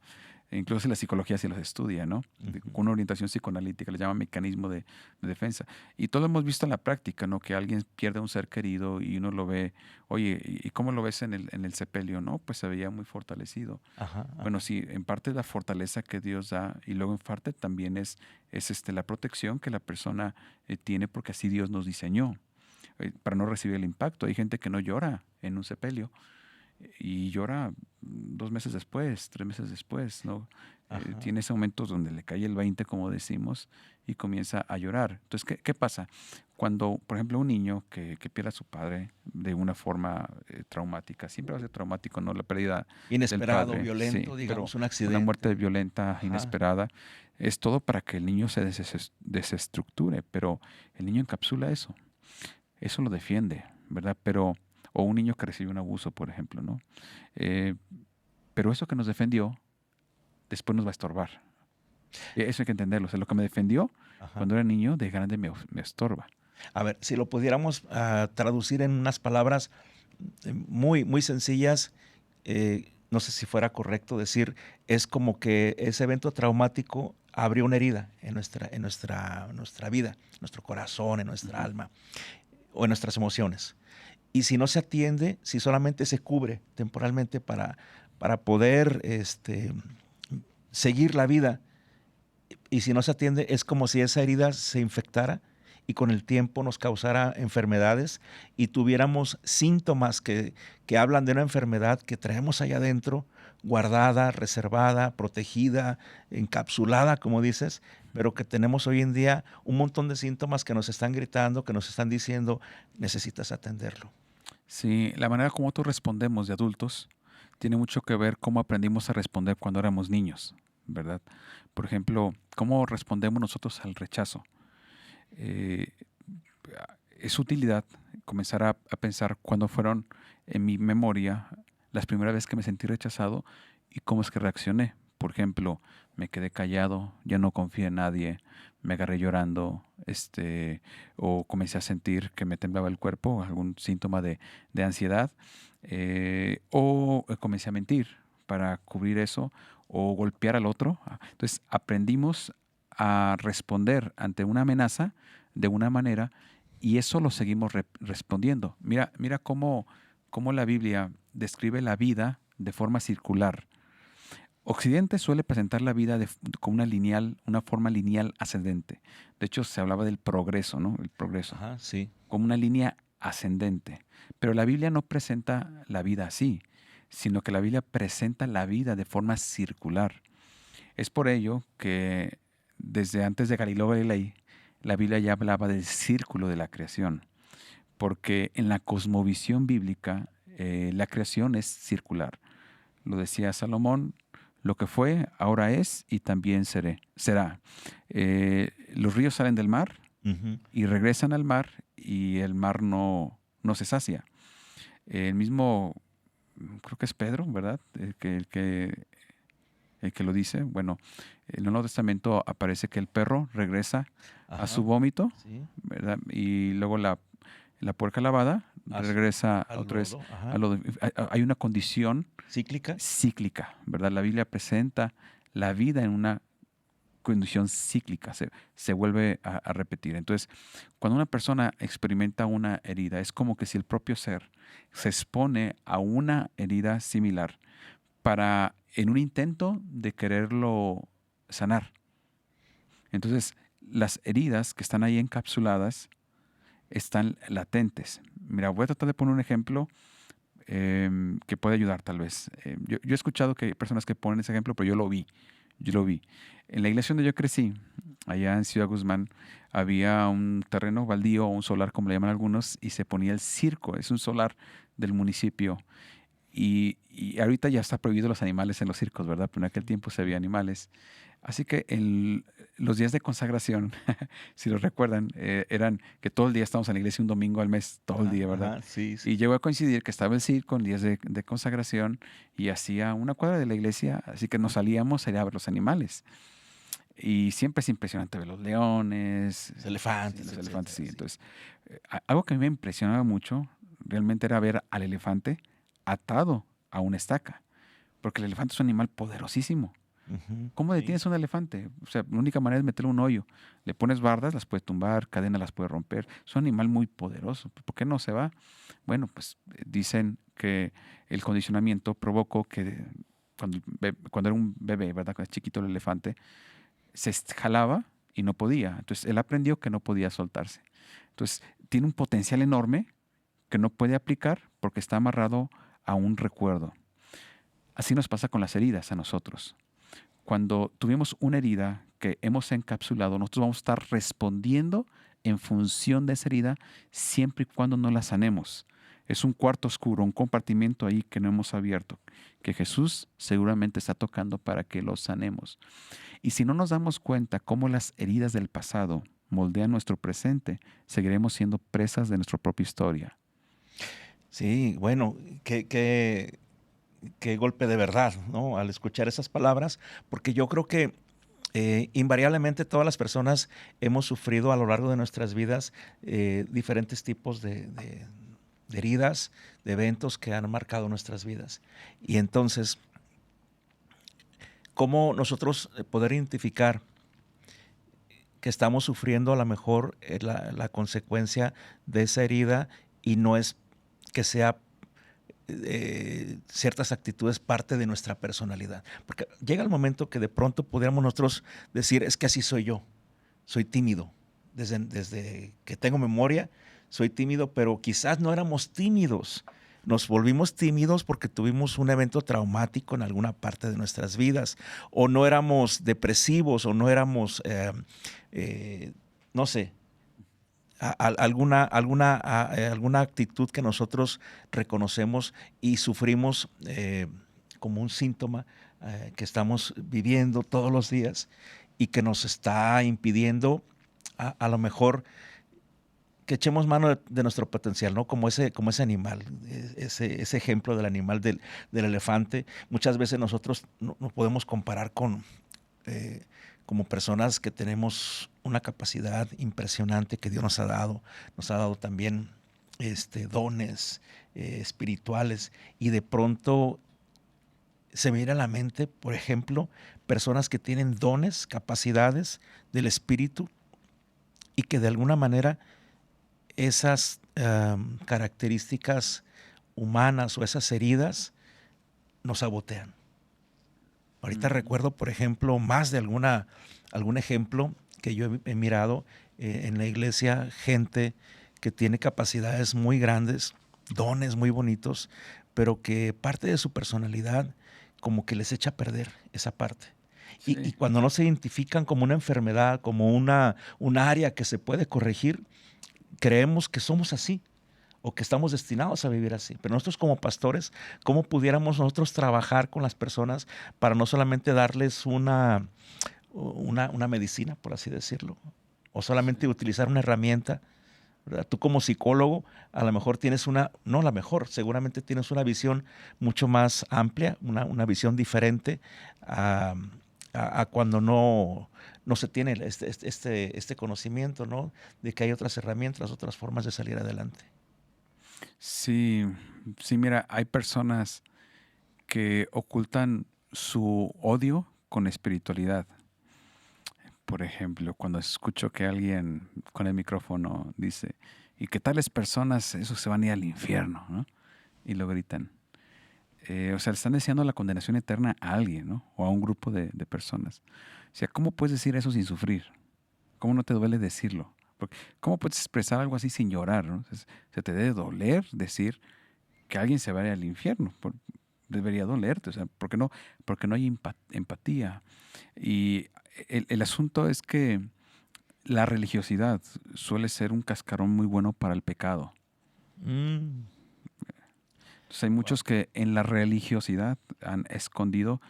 Incluso la psicología se los estudia, ¿no? Con una orientación psicoanalítica, le llama mecanismo de defensa. Y todo lo hemos visto en la práctica, ¿no? Que alguien pierde un ser querido y uno lo ve, oye, ¿y cómo lo ves en el sepelio? No, pues se veía muy fortalecido. Ajá, Bueno, sí, en parte la fortaleza que Dios da y luego en parte también es la protección que la persona tiene porque así Dios nos diseñó para no recibir el impacto. Hay gente que no llora en un sepelio y llora 2 meses después, 3 meses después, ¿no? Tiene ese momento donde le cae el 20, como decimos, y comienza a llorar. Entonces, ¿qué pasa? Cuando, por ejemplo, un niño que pierde a su padre de una forma traumática, siempre va a ser traumático, ¿no? La pérdida del inesperado, padre, sí, violento, pero digamos, un una muerte accidente. violenta, Ajá. inesperada, es todo para que el niño se desestructure, pero el niño encapsula eso. Eso lo defiende, ¿verdad? Pero, o un niño que recibe un abuso, por ejemplo, ¿no? Eh, pero eso que nos defendió, después nos va a estorbar. Eso hay que entenderlo. O sea, lo que me defendió Ajá. cuando era niño, de grande me estorba. A ver, si lo pudiéramos traducir en unas palabras muy, muy sencillas, no sé si fuera correcto decir, es como que ese evento traumático abrió una herida en nuestra vida, en nuestro corazón, en nuestra Ujú. alma o en nuestras emociones. Y si no se atiende, si solamente se cubre temporalmente para poder seguir la vida, y si no se atiende, es como si esa herida se infectara y con el tiempo nos causara enfermedades y tuviéramos síntomas que hablan de una enfermedad que traemos allá adentro, guardada, reservada, protegida, encapsulada, como dices, pero que tenemos hoy en día un montón de síntomas que nos están gritando, que nos están diciendo, necesitas atenderlo. Sí, la manera como nosotros respondemos de adultos tiene mucho que ver cómo aprendimos a responder cuando éramos niños, ¿verdad? Por ejemplo, cómo respondemos nosotros al rechazo. Eh, es utilidad comenzar a pensar cuándo fueron en mi memoria las primeras veces que me sentí rechazado y cómo es que reaccioné. Por ejemplo, me quedé callado, ya no confié en nadie, me agarré llorando, o comencé a sentir que me temblaba el cuerpo, algún síntoma de ansiedad, o comencé a mentir para cubrir eso o golpear al otro. Entonces aprendimos a responder ante una amenaza de una manera y eso lo seguimos respondiendo. Mira cómo la Biblia describe la vida de forma circular. Occidente suele presentar la vida como una forma lineal ascendente. De hecho, se hablaba del progreso, ¿no? El progreso, Ajá, sí. como una línea ascendente. Pero la Biblia no presenta la vida así, sino que la Biblia presenta la vida de forma circular. Es por ello que desde antes de Galileo Galilei, la Biblia ya hablaba del círculo de la creación, porque en la cosmovisión bíblica la creación es circular. Lo decía Salomón, lo que fue, ahora es y también será. Los ríos salen del mar Ujú. y regresan al mar y el mar no se sacia. El mismo, creo que es Pedro, ¿verdad? El que lo dice. Bueno, en el Nuevo Testamento aparece que el perro regresa a su Ajá, vómito, sí. ¿verdad? Y luego la puerca lavada regresa Al otra vez lodo, a ajá. lo hay una condición Cíclica. cíclica, ¿verdad? La Biblia presenta la vida en una condición cíclica, se vuelve a repetir. Entonces, cuando una persona experimenta una herida, es como que si el propio ser se expone a una herida similar para, en un intento de quererlo sanar. Entonces, las heridas que están ahí encapsuladas están latentes. Mira, voy a tratar de poner un ejemplo que puede ayudar tal vez. Yo he escuchado que hay personas que ponen ese ejemplo, pero yo lo vi. En la iglesia donde yo crecí, allá en Ciudad Guzmán, había un terreno baldío o un solar, como le llaman algunos, y se ponía el circo. Es un solar del municipio. Y ahorita ya está prohibido los animales en los circos, ¿verdad? Pero en aquel tiempo se había animales. Así que los días de consagración, si lo recuerdan, eran que todo el día estábamos en la iglesia un domingo al mes, todo el Ajá, día, ¿verdad? ajá, sí, sí. Y llegó a coincidir que estaba el circo en días de consagración y hacía una cuadra de la iglesia, así que nos salíamos a ir a ver los animales. Y siempre es impresionante ver los leones, Los sí, elefantes, los elefantes, etcétera, sí. sí. Entonces, algo que a mí me impresionaba mucho realmente era ver al elefante atado a una estaca, porque el elefante es un animal poderosísimo. Ujú, ¿Cómo sí. detienes a un elefante? O sea, la única manera es meterle un hoyo. Le pones bardas, las puede tumbar, cadenas las puede romper. Es un animal muy poderoso. ¿Por qué no se va? Bueno, pues dicen que el condicionamiento provocó que cuando era un bebé, ¿verdad? Cuando es chiquito el elefante, jalaba y no podía. Entonces él aprendió que no podía soltarse. Entonces tiene un potencial enorme que no puede aplicar porque está amarrado a un recuerdo. Así nos pasa con las heridas a nosotros. Cuando tuvimos una herida que hemos encapsulado, nosotros vamos a estar respondiendo en función de esa herida siempre y cuando no la sanemos. Es un cuarto oscuro, un compartimento ahí que no hemos abierto, que Jesús seguramente está tocando para que lo sanemos. Y si no nos damos cuenta cómo las heridas del pasado moldean nuestro presente, seguiremos siendo presas de nuestra propia historia. Sí, bueno, qué golpe de verdad, ¿no? Al escuchar esas palabras, porque yo creo que invariablemente todas las personas hemos sufrido a lo largo de nuestras vidas diferentes tipos de heridas, de eventos que han marcado nuestras vidas. Y entonces, ¿cómo nosotros poder identificar que estamos sufriendo a lo mejor la consecuencia de esa herida y no es que sea ciertas actitudes parte de nuestra personalidad? Porque llega el momento que de pronto podríamos nosotros decir, es que así soy yo, soy tímido. Desde que tengo memoria, soy tímido, pero quizás no éramos tímidos. Nos volvimos tímidos porque tuvimos un evento traumático en alguna parte de nuestras vidas, o no éramos depresivos, o no éramos, no sé, alguna actitud que nosotros reconocemos y sufrimos como un síntoma que estamos viviendo todos los días y que nos está impidiendo a lo mejor que echemos mano de nuestro potencial, ¿no? Como ese animal, ese ejemplo del animal del elefante. Muchas veces nosotros no podemos comparar con como personas que tenemos una capacidad impresionante que Dios nos ha dado también dones espirituales, y de pronto se me viene a la mente, por ejemplo, personas que tienen dones, capacidades del espíritu y que de alguna manera esas características humanas o esas heridas nos sabotean. Ahorita Ujú. recuerdo, por ejemplo, más de algún ejemplo que yo he mirado en la iglesia, gente que tiene capacidades muy grandes, dones muy bonitos, pero que parte de su personalidad como que les echa a perder esa parte. Y Sí. cuando no se identifican como una enfermedad, como un área que se puede corregir, creemos que somos así o que estamos destinados a vivir así. Pero nosotros como pastores, ¿cómo pudiéramos nosotros trabajar con las personas para no solamente darles una medicina, por así decirlo, o solamente Sí. utilizar una herramienta? ¿Verdad? Tú como psicólogo a lo mejor tienes no la mejor, seguramente tienes una visión mucho más amplia, una visión diferente a, a cuando no se tiene este conocimiento, ¿no? De que hay otras herramientas, otras formas de salir adelante. Sí, sí, mira, hay personas que ocultan su odio con espiritualidad. Por ejemplo, cuando escucho que alguien con el micrófono dice, y que tales personas, esos se van a ir al infierno, ¿no? Y lo gritan. O sea, le están deseando la condenación eterna a alguien, ¿no? O a un grupo de personas. O sea, ¿cómo puedes decir eso sin sufrir? ¿Cómo no te duele decirlo? Porque, ¿cómo puedes expresar algo así sin llorar, ¿no? Se te debe doler decir que alguien se vaya al infierno. Debería dolerte, o sea, porque no hay empatía. Y el asunto es que la religiosidad suele ser un cascarón muy bueno para el pecado. Mm, Entonces hay wow. muchos que en la religiosidad han escondido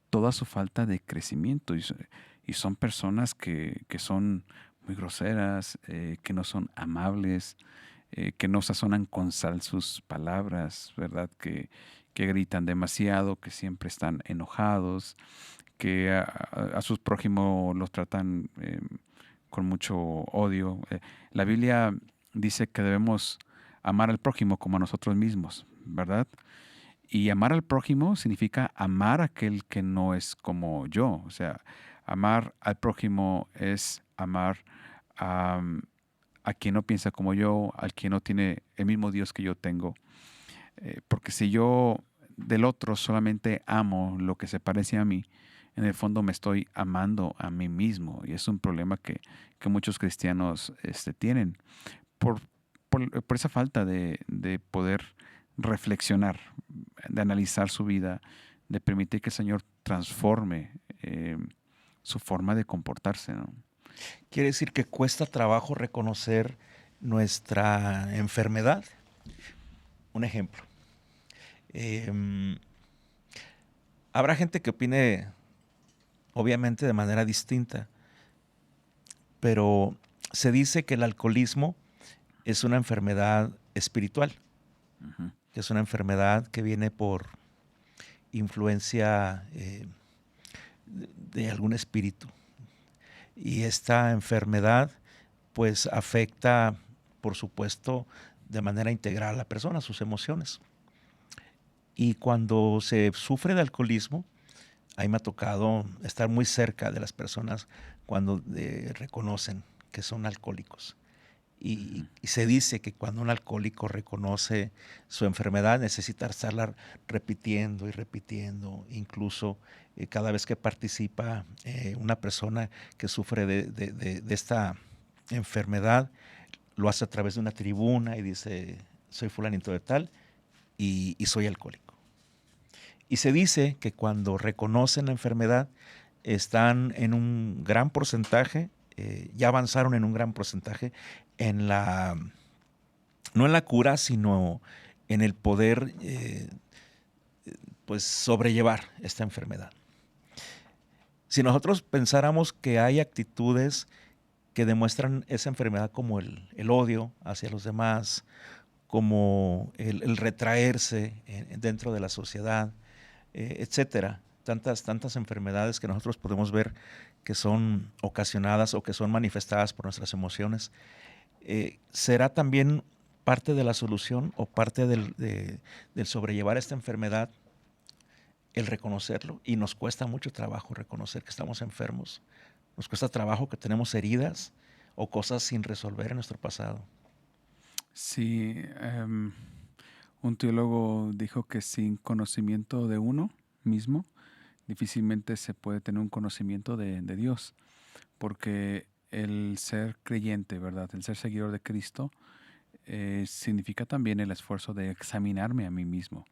toda su falta de crecimiento y son personas que son muy groseras, que no son amables, que no sazonan con sal sus palabras, ¿verdad? Que gritan demasiado, que siempre están enojados, que a sus prójimos los tratan con mucho odio. La Biblia dice que debemos amar al prójimo como a nosotros mismos, ¿verdad? Y amar al prójimo significa amar a aquel que no es como yo. O sea, amar al prójimo es amar a, a quien no piensa como yo, al quien no tiene el mismo Dios que yo tengo. Porque si yo del otro solamente amo lo que se parece a mí, en el fondo me estoy amando a mí mismo. Y es un problema que muchos cristianos tienen por, por esa falta de poder reflexionar, de analizar su vida, de permitir que el Señor transforme su forma de comportarse, ¿no? Quiere decir que cuesta trabajo reconocer nuestra enfermedad. Un ejemplo. Habrá gente que opine, obviamente, de manera distinta, pero se dice que el alcoholismo es una enfermedad espiritual, Ujú. que es una enfermedad que viene por influencia de algún espíritu. Y esta enfermedad pues afecta, por supuesto, de manera integral a la persona, sus emociones. Y cuando se sufre de alcoholismo, ahí me ha tocado estar muy cerca de las personas cuando reconocen que son alcohólicos. Y se dice que cuando un alcohólico reconoce su enfermedad necesita estarla repitiendo y repitiendo, incluso cada vez que participa una persona que sufre de esta enfermedad, lo hace a través de una tribuna y dice, soy fulanito de tal y soy alcohólico. Y se dice que cuando reconocen la enfermedad están en un gran porcentaje, ya avanzaron en un gran porcentaje en la, no en la cura, sino en el poder pues sobrellevar esta enfermedad. Si nosotros pensáramos que hay actitudes que demuestran esa enfermedad como el odio hacia los demás, como el retraerse dentro de la sociedad, etcétera. Tantas enfermedades que nosotros podemos ver que son ocasionadas o que son manifestadas por nuestras emociones. ¿Será también parte de la solución o parte del sobrellevar esta enfermedad el reconocerlo? Y nos cuesta mucho trabajo reconocer que estamos enfermos. Nos cuesta trabajo que tenemos heridas o cosas sin resolver en nuestro pasado. Sí, un teólogo dijo que sin conocimiento de uno mismo, difícilmente se puede tener un conocimiento de Dios, porque el ser creyente, ¿verdad? El ser seguidor de Cristo significa también el esfuerzo de examinarme a mí mismo.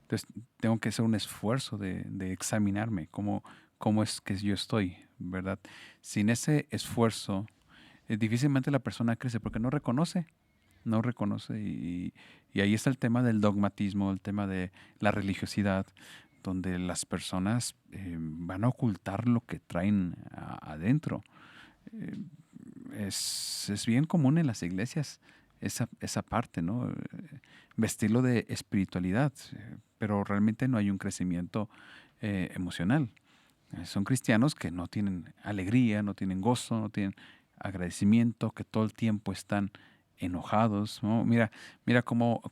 Entonces, tengo que hacer un esfuerzo de examinarme, cómo es que yo estoy, ¿verdad? Sin ese esfuerzo, difícilmente la persona crece porque no reconoce y ahí está el tema del dogmatismo, el tema de la religiosidad, donde las personas van a ocultar lo que traen adentro. Eh, es bien común en las iglesias esa parte, ¿no? Vestirlo de espiritualidad, pero realmente no hay un crecimiento emocional. Son cristianos que no tienen alegría, no tienen gozo, no tienen agradecimiento, que todo el tiempo están enojados, ¿no? Mira cómo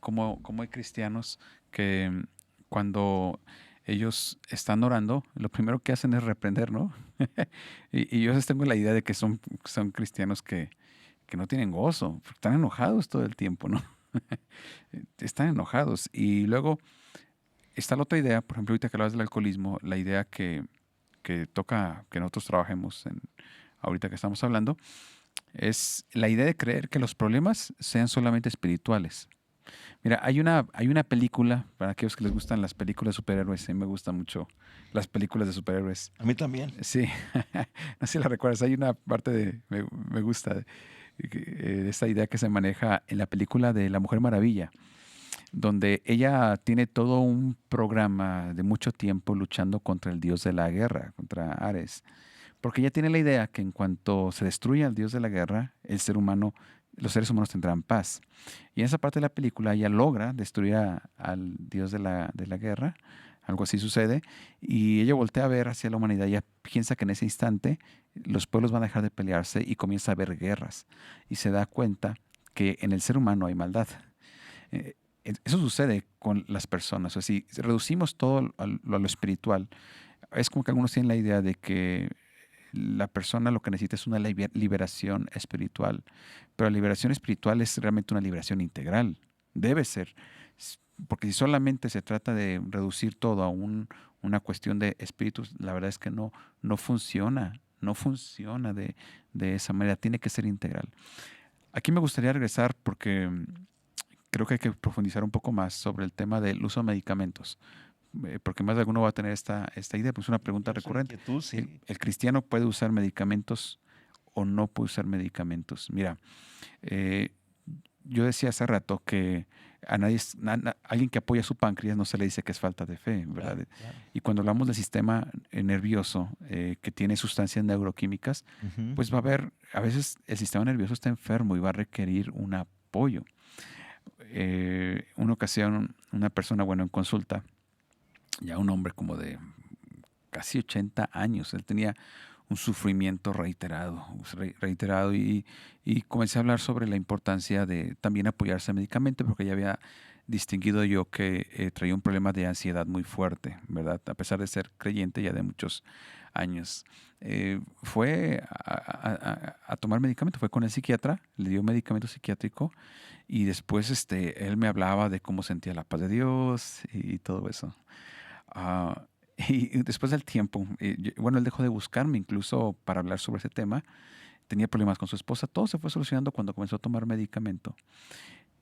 hay cristianos que cuando ellos están orando, lo primero que hacen es reprender, ¿no? y yo tengo la idea de que son cristianos que no tienen gozo, porque están enojados todo el tiempo, ¿no? Están enojados. Y luego está la otra idea, por ejemplo, ahorita que hablas del alcoholismo, la idea que toca que nosotros trabajemos ahorita que estamos hablando, es la idea de creer que los problemas sean solamente espirituales. Mira, hay una película, para aquellos que les gustan las películas de superhéroes, a mí me gustan mucho las películas de superhéroes. A mí también. Sí, no sé si la recuerdas, hay una parte me gusta, esta idea que se maneja en la película de La Mujer Maravilla, donde ella tiene todo un programa de mucho tiempo luchando contra el dios de la guerra, contra Ares. Porque ella tiene la idea que en cuanto se destruya el dios de la guerra, los seres humanos tendrán paz. Y en esa parte de la película ella logra destruir al dios de la guerra, algo así sucede, y ella voltea a ver hacia la humanidad, ella piensa que en ese instante los pueblos van a dejar de pelearse y comienza a haber guerras. Y se da cuenta que en el ser humano hay maldad. Eh, eso sucede con las personas. O sea, si reducimos todo a lo espiritual, es como que algunos tienen la idea de que la persona lo que necesita es una liberación espiritual, pero la liberación espiritual es realmente una liberación integral. Debe ser, porque si solamente se trata de reducir todo a una cuestión de espíritus, la verdad es que no funciona, no funciona de esa manera, tiene que ser integral. Aquí me gustaría regresar porque creo que hay que profundizar un poco más sobre el tema del uso de medicamentos, porque más de alguno va a tener esta idea, pues es una pregunta recurrente. Inquietud, sí. ¿El cristiano puede usar medicamentos o no puede usar medicamentos? Mira, eh, yo decía hace rato que a nadie, alguien que apoya su páncreas no se le dice que es falta de fe, ¿verdad? Claro, claro. Y cuando hablamos del sistema nervioso que tiene sustancias neuroquímicas, Ujú. pues va a haber, a veces el sistema nervioso está enfermo y va a requerir un apoyo. Una ocasión, una persona, bueno, en consulta, ya un hombre como de casi 80 años, él tenía un sufrimiento reiterado y comencé a hablar sobre la importancia de también apoyarse medicamente porque ya había distinguido yo que traía un problema de ansiedad muy fuerte, ¿verdad? A pesar de ser creyente ya de muchos años. Fue a tomar medicamento, fue con el psiquiatra, le dio medicamento psiquiátrico y después él me hablaba de cómo sentía la paz de Dios y todo eso. Ah, y después del tiempo, bueno, él dejó de buscarme incluso para hablar sobre ese tema. Tenía problemas con su esposa. Todo se fue solucionando cuando comenzó a tomar medicamento.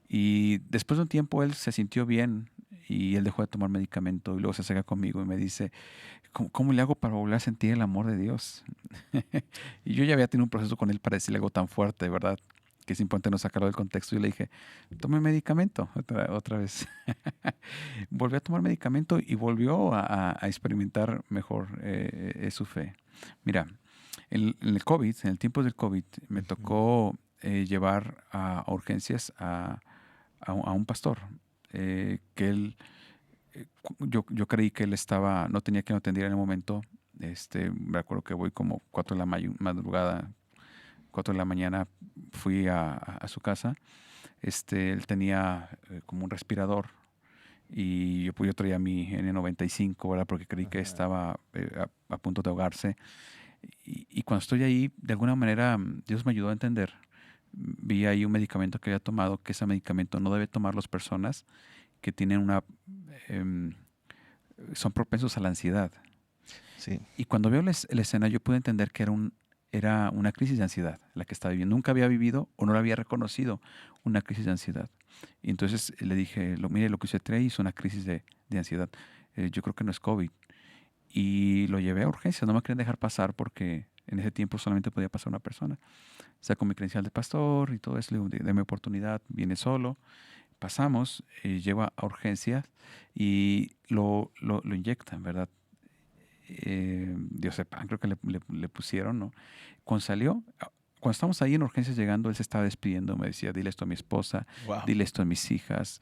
Y después de un tiempo él se sintió bien y él dejó de tomar medicamento y luego se acerca conmigo y me dice, ¿cómo le hago para volver a sentir el amor de Dios? Y yo ya había tenido un proceso con él para decirle algo tan fuerte, ¿verdad? Que es importante no sacarlo del contexto. Y le dije, tome medicamento otra vez. Volvió a tomar medicamento y volvió a experimentar mejor su fe. Mira, en el COVID, en el tiempo del COVID, me tocó llevar a urgencias a un pastor que él, yo creí que él no tenía que atender en el momento. Me acuerdo que voy como 4 de la madrugada, 4 de la mañana, fui a su casa. Él tenía como un respirador y yo traía mi N95, ¿verdad? Porque creí que Ajá. estaba a punto de ahogarse. Y cuando estoy ahí, de alguna manera, Dios me ayudó a entender. Vi ahí un medicamento que había tomado, que ese medicamento no debe tomar las personas que tienen em, son propensos a la ansiedad. Sí. Y cuando veo la escena, yo pude entender que era una crisis de ansiedad la que estaba viviendo. Nunca había vivido o no la había reconocido una crisis de ansiedad. Y entonces le dije, mire, lo que usted trae es una crisis de ansiedad. Yo creo que no es COVID. Y lo llevé a urgencias. No me querían dejar pasar porque en ese tiempo solamente podía pasar una persona. Saco mi credencial de pastor y todo eso. Le digo, deme oportunidad, viene solo. Pasamos, lleva a urgencias y lo inyectan, ¿verdad? Diazepam, creo que le pusieron, ¿no? Cuando salió, cuando estábamos ahí en urgencias llegando, él se estaba despidiendo, me decía, dile esto a mi esposa, Wow. dile esto a mis hijas,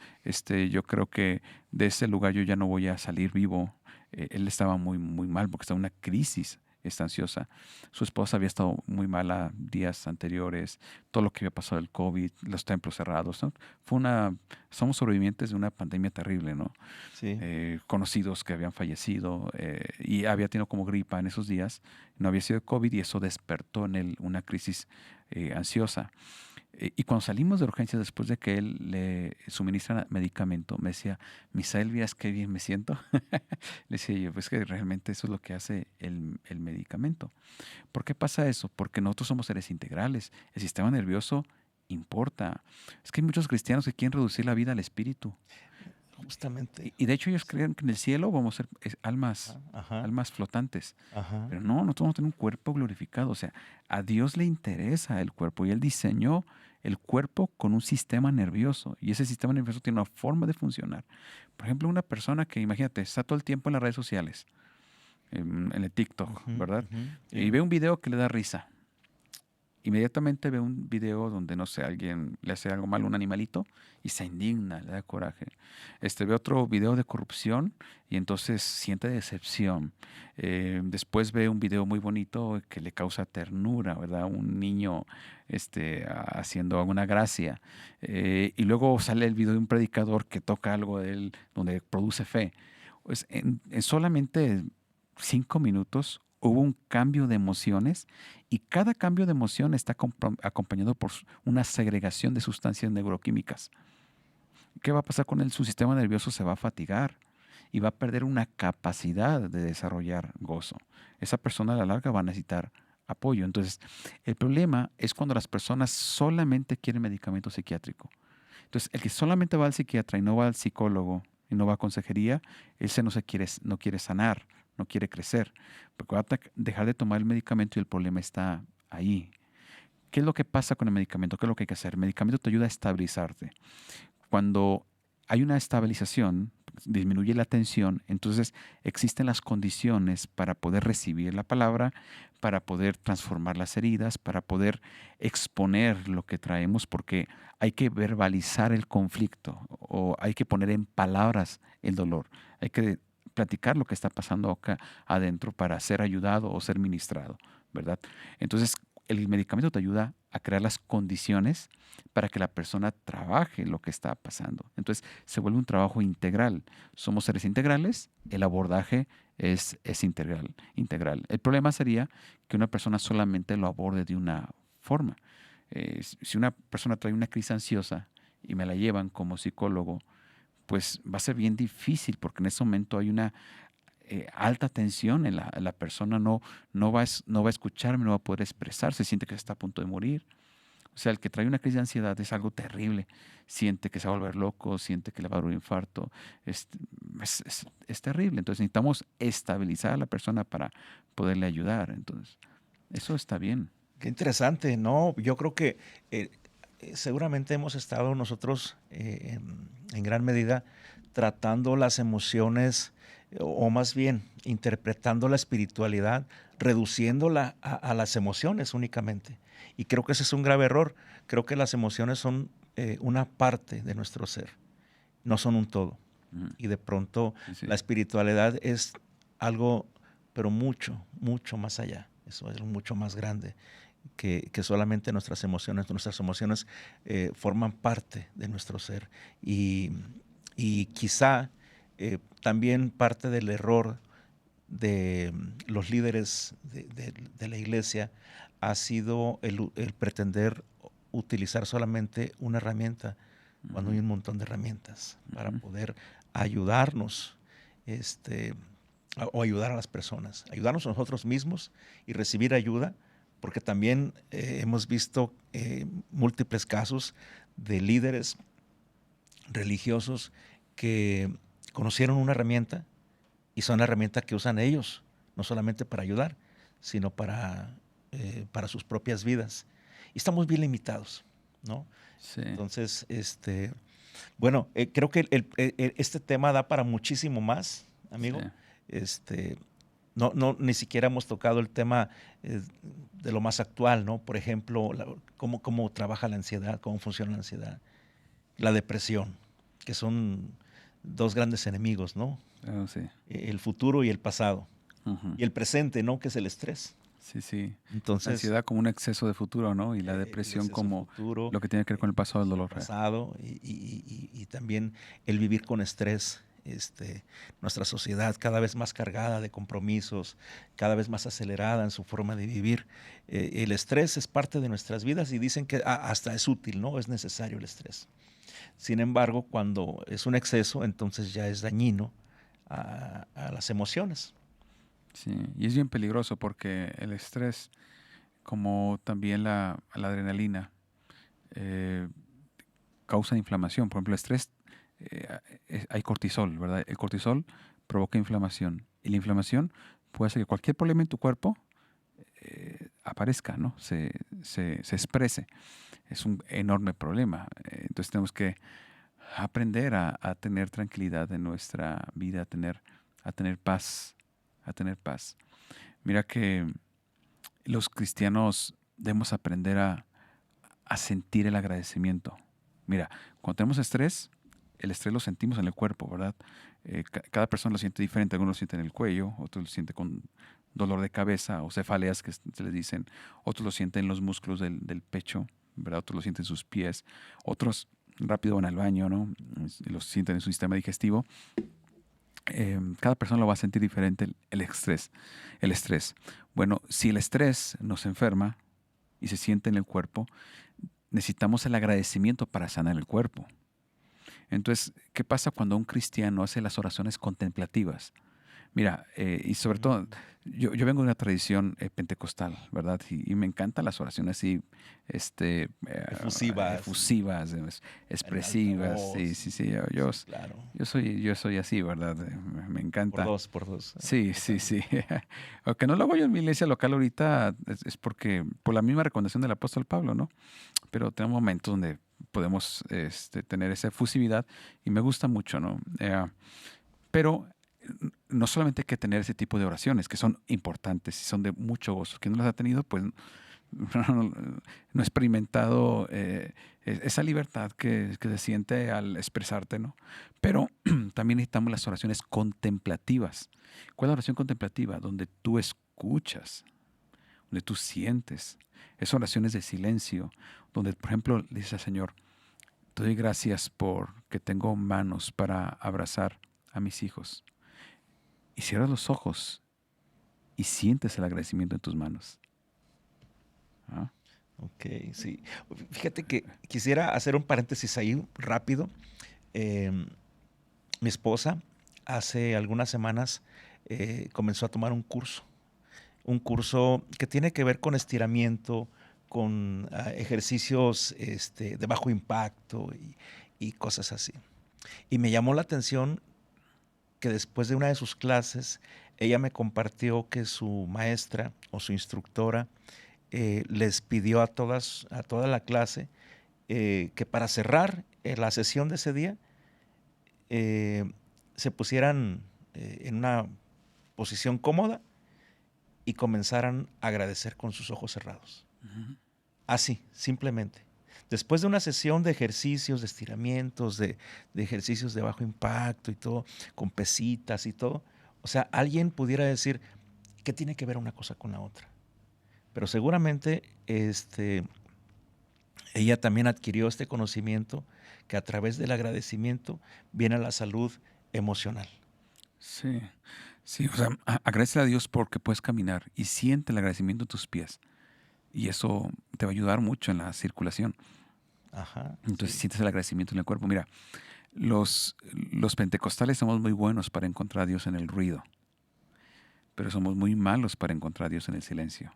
yo creo que de ese lugar yo ya no voy a salir vivo. Él estaba muy, muy mal porque estaba en una crisis, está ansiosa. Su esposa había estado muy mala días anteriores, todo lo que había pasado el COVID, los templos cerrados, ¿no? Somos sobrevivientes de una pandemia terrible, ¿no? Sí. Conocidos que habían fallecido y había tenido como gripa en esos días, no había sido COVID y eso despertó en él una crisis ansiosa. Y cuando salimos de urgencias después de que él le suministran medicamento, me decía, Misael, ¿vías qué bien me siento? Le decía yo, pues que realmente eso es lo que hace el medicamento. ¿Por qué pasa eso? Porque nosotros somos seres integrales. El sistema nervioso importa. Es que hay muchos cristianos que quieren reducir la vida al espíritu. Justamente. Y de hecho ellos creen que en el cielo vamos a ser Ajá. almas flotantes. Ajá. Pero no, nosotros vamos a tener un cuerpo glorificado. O sea, a Dios le interesa el cuerpo y Él diseñó el cuerpo con un sistema nervioso. Y ese sistema nervioso tiene una forma de funcionar. Por ejemplo, una persona que, imagínate, está todo el tiempo en las redes sociales, en el TikTok, Ujú, ¿verdad? ujú. Y Sí. ve un video que le da risa. inmediatamente ve un video donde, no sé, alguien le hace algo malo a un animalito y se indigna, le da coraje. Ve otro video de corrupción y entonces siente decepción. Después ve un video muy bonito que le causa ternura, ¿verdad? Un niño haciendo alguna gracia. Y luego sale el video de un predicador que toca algo de él donde produce fe. Pues en solamente 5 minutos hubo un cambio de emociones y cada cambio de emoción está acompañado por una segregación de sustancias neuroquímicas. ¿Qué va a pasar con él? Su sistema nervioso se va a fatigar y va a perder una capacidad de desarrollar gozo. Esa persona a la larga va a necesitar apoyo. Entonces, el problema es cuando las personas solamente quieren medicamento psiquiátrico. Entonces, el que solamente va al psiquiatra y no va al psicólogo y no va a consejería, no quiere sanar, no quiere crecer, porque va a dejar de tomar el medicamento y el problema está ahí. ¿Qué es lo que pasa con el medicamento? ¿Qué es lo que hay que hacer? El medicamento te ayuda a estabilizarte. Cuando hay una estabilización, disminuye la tensión, entonces existen las condiciones para poder recibir la palabra, para poder transformar las heridas, para poder exponer lo que traemos, porque hay que verbalizar el conflicto o hay que poner en palabras el dolor. Hay que platicar lo que está pasando acá adentro para ser ayudado o ser ministrado, ¿verdad? Entonces, el medicamento te ayuda a crear las condiciones para que la persona trabaje lo que está pasando. Entonces, se vuelve un trabajo integral. Somos seres integrales, el abordaje es integral. El problema sería que una persona solamente lo aborde de una forma. Si una persona trae una crisis ansiosa y me la llevan como psicólogo, pues va a ser bien difícil porque en ese momento hay una alta tensión en la persona, no va a escucharme, no va a poder expresarse, siente que está a punto de morir. O sea, el que trae una crisis de ansiedad es algo terrible. Siente que se va a volver loco, siente que le va a dar un infarto. Es terrible. Entonces necesitamos estabilizar a la persona para poderle ayudar. Entonces, eso está bien. Qué interesante, ¿no? Yo creo que seguramente hemos estado nosotros en gran medida tratando las emociones o más bien interpretando la espiritualidad, reduciéndola a las emociones únicamente. Y creo que ese es un grave error. Creo que las emociones son una parte de nuestro ser, no son un todo. Y de pronto Sí. la espiritualidad es algo, pero mucho, mucho más allá. Eso es mucho más grande que solamente nuestras emociones. Nuestras emociones forman parte de nuestro ser. Y quizá también parte del error de los líderes de la iglesia ha sido el pretender utilizar solamente una herramienta cuando hay un montón de herramientas para poder ayudarnos o ayudar a las personas, ayudarnos a nosotros mismos y recibir ayuda, porque también hemos visto múltiples casos de líderes religiosos que conocieron una herramienta y son la herramienta que usan ellos, no solamente para ayudar, sino para sus propias vidas. Y estamos bien limitados, ¿no? Sí. Entonces, bueno, creo que este tema da para muchísimo más, amigo. Sí. Ni siquiera hemos tocado el tema de lo más actual, ¿no? Por ejemplo, cómo trabaja la ansiedad, cómo funciona la ansiedad, la depresión, que son dos grandes enemigos, ¿no? Oh, sí. El futuro y el pasado. Uh-huh. Y el presente, ¿no? Que es el estrés. Sí. Entonces, la ansiedad como un exceso de futuro, ¿no? Y la depresión como futuro, lo que tiene que ver con el pasado del dolor. El pasado y también el vivir con estrés. Nuestra sociedad cada vez más cargada de compromisos, cada vez más acelerada en su forma de vivir. El estrés es parte de nuestras vidas y dicen que hasta es útil, ¿no? Es necesario el estrés. Sin embargo, cuando es un exceso, entonces ya es dañino a las emociones. Sí, y es bien peligroso porque el estrés, como también la adrenalina, causa inflamación. Por ejemplo, el estrés, hay cortisol, ¿verdad? El cortisol provoca inflamación y la inflamación puede hacer que cualquier problema en tu cuerpo aparezca, ¿no? Se exprese. Es un enorme problema. Entonces tenemos que aprender a tener tranquilidad en nuestra vida, a tener paz. Mira que los cristianos debemos aprender a sentir el agradecimiento. Mira, cuando tenemos estrés, el estrés lo sentimos en el cuerpo, ¿verdad? Cada persona lo siente diferente. Algunos lo sienten en el cuello, otros lo sienten con dolor de cabeza o cefaleas que se les dicen, otros lo sienten en los músculos del pecho, ¿verdad? Otros lo sienten en sus pies, otros rápido van al baño, ¿no? Y lo sienten en su sistema digestivo. Cada persona lo va a sentir diferente el estrés. El estrés. Bueno, si el estrés nos enferma y se siente en el cuerpo, necesitamos el agradecimiento para sanar el cuerpo. Entonces, ¿qué pasa cuando un cristiano hace las oraciones contemplativas? Mira, y sobre todo, yo vengo de una tradición pentecostal, ¿verdad? Y me encantan las oraciones así, Efusivas, efusivas, en alta expresivas. Sí, voz. sí, sí. Yo, Sí, claro. yo soy así, ¿verdad? Me encanta. Por dos. Sí, sí, sí. Aunque no lo hago yo en mi iglesia local ahorita, es porque, por la misma recomendación del apóstol Pablo, ¿no? Pero tenemos momentos donde podemos tener esa efusividad y me gusta mucho, ¿no? Pero no solamente hay que tener ese tipo de oraciones, que son importantes y son de mucho gozo. Quien no las ha tenido, pues no ha experimentado esa libertad que se siente al expresarte, ¿no? Pero también necesitamos las oraciones contemplativas. ¿Cuál es la oración contemplativa? Donde tú escuchas, donde tú sientes. Es oraciones de silencio, donde, por ejemplo, le dices al Señor, te doy gracias por que tengo manos para abrazar a mis hijos. Y cierras los ojos y sientes el agradecimiento en tus manos. ¿Ah? Ok, sí. Fíjate que quisiera hacer un paréntesis ahí rápido. Em, Mi esposa hace algunas semanas comenzó a tomar un curso que tiene que ver con estiramiento, con ejercicios de bajo impacto y cosas así. Y me llamó la atención que después de una de sus clases, ella me compartió que su maestra o su instructora les pidió a toda la clase que para cerrar la sesión de ese día eh, se pusieran en una posición cómoda y comenzaran a agradecer con sus ojos cerrados. Ujú. Así, simplemente. Después de una sesión de ejercicios, de estiramientos, de ejercicios de bajo impacto y todo, con pesitas y todo, o sea, alguien pudiera decir, ¿qué tiene que ver una cosa con la otra? Pero seguramente ella también adquirió este conocimiento que a través del agradecimiento viene la salud emocional. Sí, sí, o sea, agradece a Dios porque puedes caminar y siente el agradecimiento en tus pies. Y eso te va a ayudar mucho en la circulación. Ajá, Entonces sí. sientes el agradecimiento en el cuerpo. Mira, los pentecostales somos muy buenos para encontrar a Dios en el ruido, pero somos muy malos para encontrar a Dios en el silencio,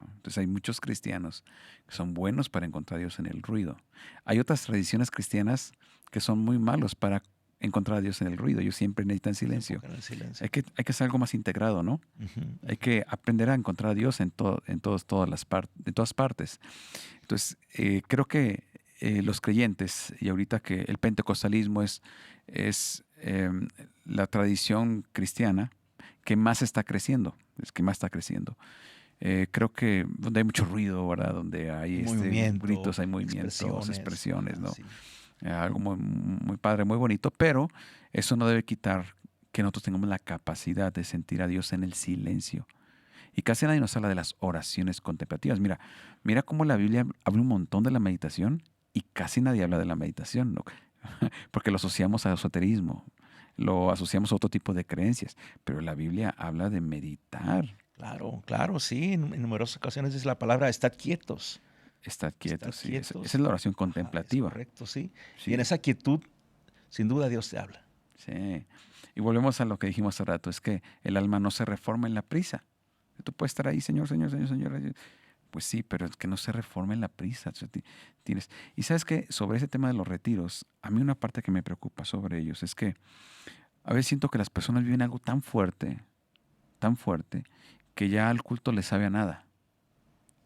¿no? Entonces hay muchos cristianos que son buenos para encontrar a Dios en el ruido. Hay otras tradiciones cristianas que son muy malos para encontrar a Dios en el ruido. Ellos siempre necesitan Se silencio. enfocan en el silencio. Hay que hacer algo más integrado, ¿no? Ujú, Hay ujú. que aprender a encontrar a Dios en todas partes. Entonces, creo que los creyentes, y ahorita que el pentecostalismo es la tradición cristiana que más está creciendo, es que más está creciendo. Creo que donde hay mucho ruido, ¿verdad? Donde hay Hay movimiento, gritos, hay movimientos, expresiones, expresiones, ajá, ¿no? sí. Algo muy, muy padre, muy bonito, pero eso no debe quitar que nosotros tengamos la capacidad de sentir a Dios en el silencio. Y casi nadie nos habla de las oraciones contemplativas. Mira cómo la Biblia habla un montón de la meditación y casi nadie habla de la meditación, ¿no? Porque lo asociamos al esoterismo, lo asociamos a otro tipo de creencias, pero la Biblia habla de meditar. Claro, claro, sí. En numerosas ocasiones dice la palabra, estad quietos. Estar Estar quietos, sí. Esa es quietos. la oración Ajá, es contemplativa. correcto, sí. Y en Sí, esa quietud, sin duda, Dios te habla. sí. Y volvemos a lo que dijimos hace rato, es que el alma no se reforma en la prisa. Tú puedes estar ahí, Señor, Señor, Señor, Señor. Pues sí, pero es que no se reforma en la prisa. O sea, tienes. Y sabes que sobre ese tema de los retiros, a mí una parte que me preocupa sobre ellos es que a veces siento que las personas viven algo tan fuerte, que ya al culto les sabe a nada,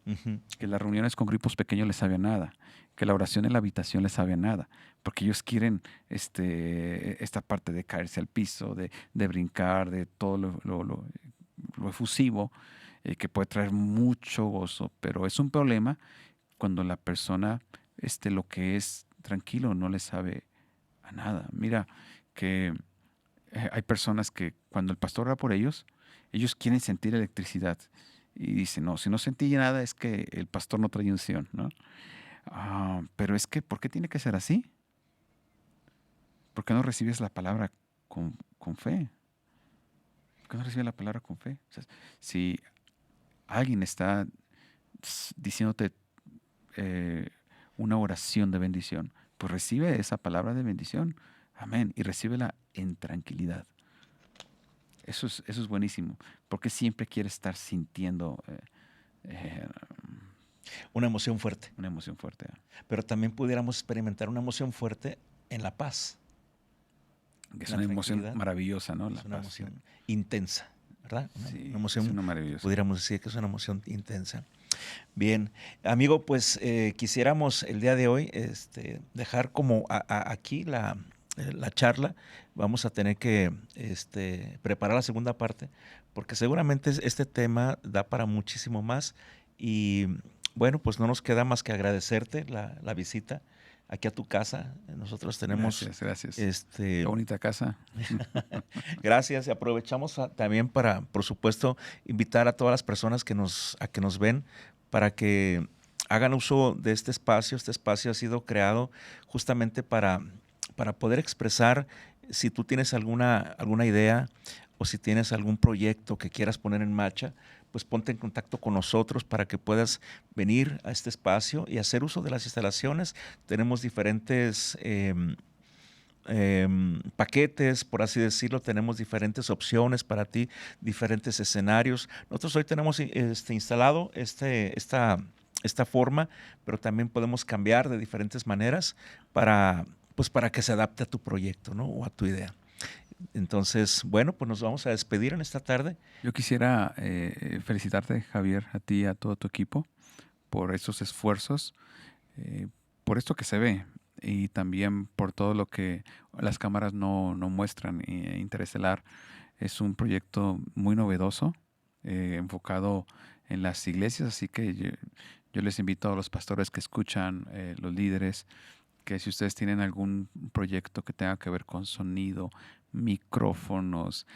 Ujú. que las reuniones con grupos pequeños les sabe a nada, que la oración en la habitación les sabe a nada, porque ellos quieren esta parte de caerse al piso, de brincar, de todo lo efusivo. que puede traer mucho gozo, pero es un problema cuando la persona lo que es tranquilo no le sabe a nada. Mira que hay personas que cuando el pastor ora por ellos, ellos quieren sentir electricidad. Y dicen, no, si no sentí nada es que el pastor no trae unción, ¿no? Pero es que, ¿por qué tiene que ser así? ¿Por qué no recibes la palabra con fe? ¿Por qué no recibes la palabra con fe? O sea, si alguien está diciéndote eh, una oración de bendición, pues recibe esa palabra de bendición. Amén. Y recíbela en tranquilidad. Eso es buenísimo. Porque siempre quiere estar sintiendo eh, Una emoción fuerte. una emoción fuerte. Pero también pudiéramos experimentar una emoción fuerte en la paz. Que es La una emoción tranquilidad. maravillosa, ¿no? La Es una paz. emoción intensa, ¿verdad? Sí, Una emoción, es una maravillosa. pudiéramos decir que es una emoción intensa. Bien, amigo, pues quisiéramos el día de hoy dejar como aquí la charla. Vamos a tener que preparar la segunda parte, porque seguramente este tema da para muchísimo más. Y bueno, pues no nos queda más que agradecerte la visita aquí a tu casa. Nosotros tenemos Gracias. Qué bonita casa. gracias, y aprovechamos también para, por supuesto, invitar a todas las personas a que nos ven para que hagan uso de este espacio. Este espacio ha sido creado justamente para poder expresar si tú tienes alguna idea o si tienes algún proyecto que quieras poner en marcha, pues ponte en contacto con nosotros para que puedas venir a este espacio y hacer uso de las instalaciones. Tenemos diferentes paquetes, por así decirlo, tenemos diferentes opciones para ti, diferentes escenarios. Nosotros hoy tenemos instalado esta forma, pero también podemos cambiar de diferentes maneras pues para que se adapte a tu proyecto, ¿no? O a tu idea. Entonces, bueno, pues nos vamos a despedir en esta tarde. Yo quisiera felicitarte, Javier, a ti y a todo tu equipo por esos esfuerzos, por esto que se ve y también por todo lo que las cámaras no muestran. Interestelar es un proyecto muy novedoso, enfocado en las iglesias, así que yo les invito a los pastores que escuchan, los líderes, que si ustedes tienen algún proyecto que tenga que ver con sonido, micrófonos,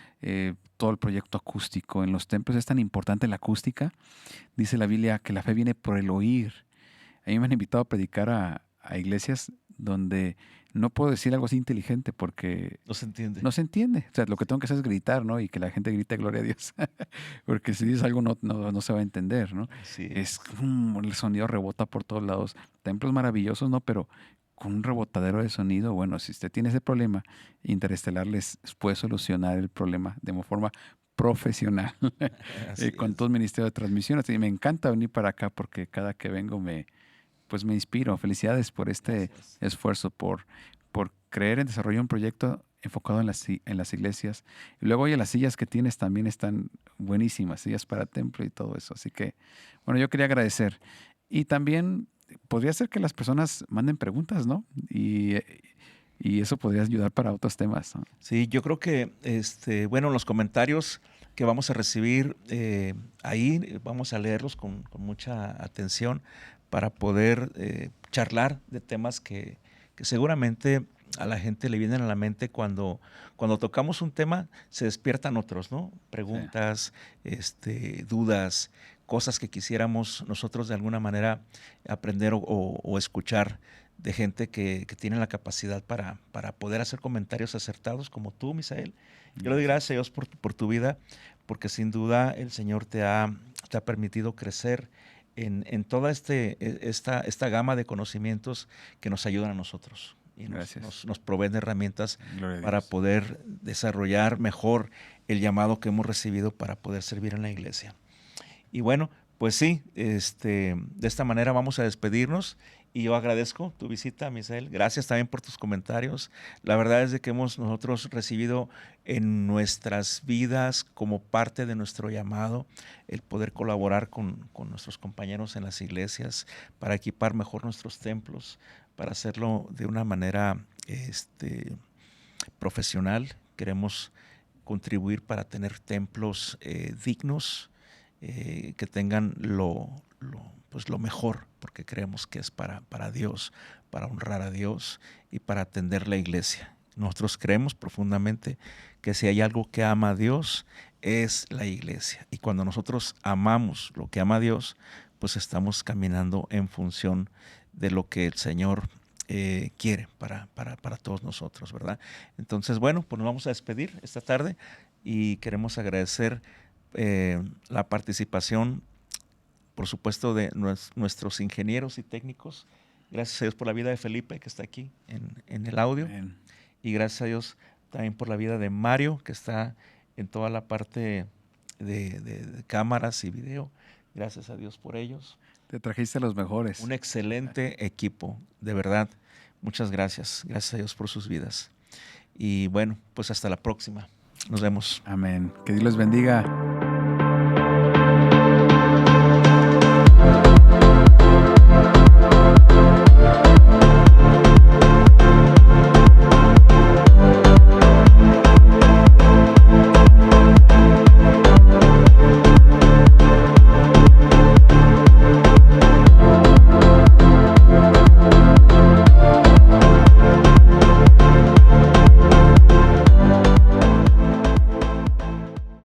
todo el proyecto acústico en los templos, es tan importante la acústica. Dice la Biblia que la fe viene por el oír. A mí me han invitado a predicar a iglesias donde no puedo decir algo así inteligente porque No se entiende. no se entiende. O sea, lo que tengo que hacer es gritar, ¿no? Y que la gente grite gloria a Dios. Porque si dices algo no se va a entender, ¿no? Sí. El sonido rebota por todos lados. Templos maravillosos, ¿no? Pero con un rebotadero de sonido, bueno, si usted tiene ese problema, Interestelar les puede solucionar el problema de forma profesional con todo el Ministerio de Transmisiones. Y me encanta venir para acá porque cada que vengo me inspiro. Felicidades por este esfuerzo, por creer en desarrollar un proyecto enfocado en las iglesias. Y luego, oye, las sillas que tienes también están buenísimas, sillas para templo y todo eso. Así que, bueno, yo quería agradecer. Y también podría ser que las personas manden preguntas, ¿no? Y eso podría ayudar para otros temas, ¿no? Sí, yo creo que, bueno, los comentarios que vamos a recibir ahí, vamos a leerlos con mucha atención para poder charlar de temas que seguramente a la gente le vienen a la mente cuando tocamos un tema, se despiertan otros, ¿no? Preguntas, dudas, cosas que quisiéramos nosotros de alguna manera aprender o escuchar de gente que tiene la capacidad para poder hacer comentarios acertados como tú, Misael. Yo le doy gracias a Dios por tu vida, porque sin duda el Señor te ha permitido crecer en toda esta gama de conocimientos que nos ayudan a nosotros y nos proveen de herramientas para poder desarrollar mejor el llamado que hemos recibido para poder servir en la iglesia. Y bueno, pues sí, de esta manera vamos a despedirnos y yo agradezco tu visita, Misael. Gracias también por tus comentarios. La verdad es de que hemos nosotros recibido en nuestras vidas como parte de nuestro llamado el poder colaborar con nuestros compañeros en las iglesias para equipar mejor nuestros templos, para hacerlo de una manera profesional. Queremos contribuir para tener templos dignos, que tengan pues lo mejor, porque creemos que es para Dios, para honrar a Dios y para atender la iglesia. Nosotros creemos profundamente que si hay algo que ama a Dios, es la iglesia. Y cuando nosotros amamos lo que ama a Dios, pues estamos caminando en función de lo que el Señor quiere para todos nosotros, ¿verdad? Entonces, bueno, pues nos vamos a despedir esta tarde y queremos agradecer la participación, por supuesto, de nuestros ingenieros y técnicos. Gracias a Dios por la vida de Felipe, que está aquí en el audio. Amén. Y gracias a Dios también por la vida de Mario, que está en toda la parte de cámaras y video. Gracias a Dios por ellos. Te trajiste los mejores. Un excelente equipo, de verdad. Muchas gracias. Gracias a Dios por sus vidas. Y bueno, pues hasta la próxima. Nos vemos. Amén. Que Dios les bendiga.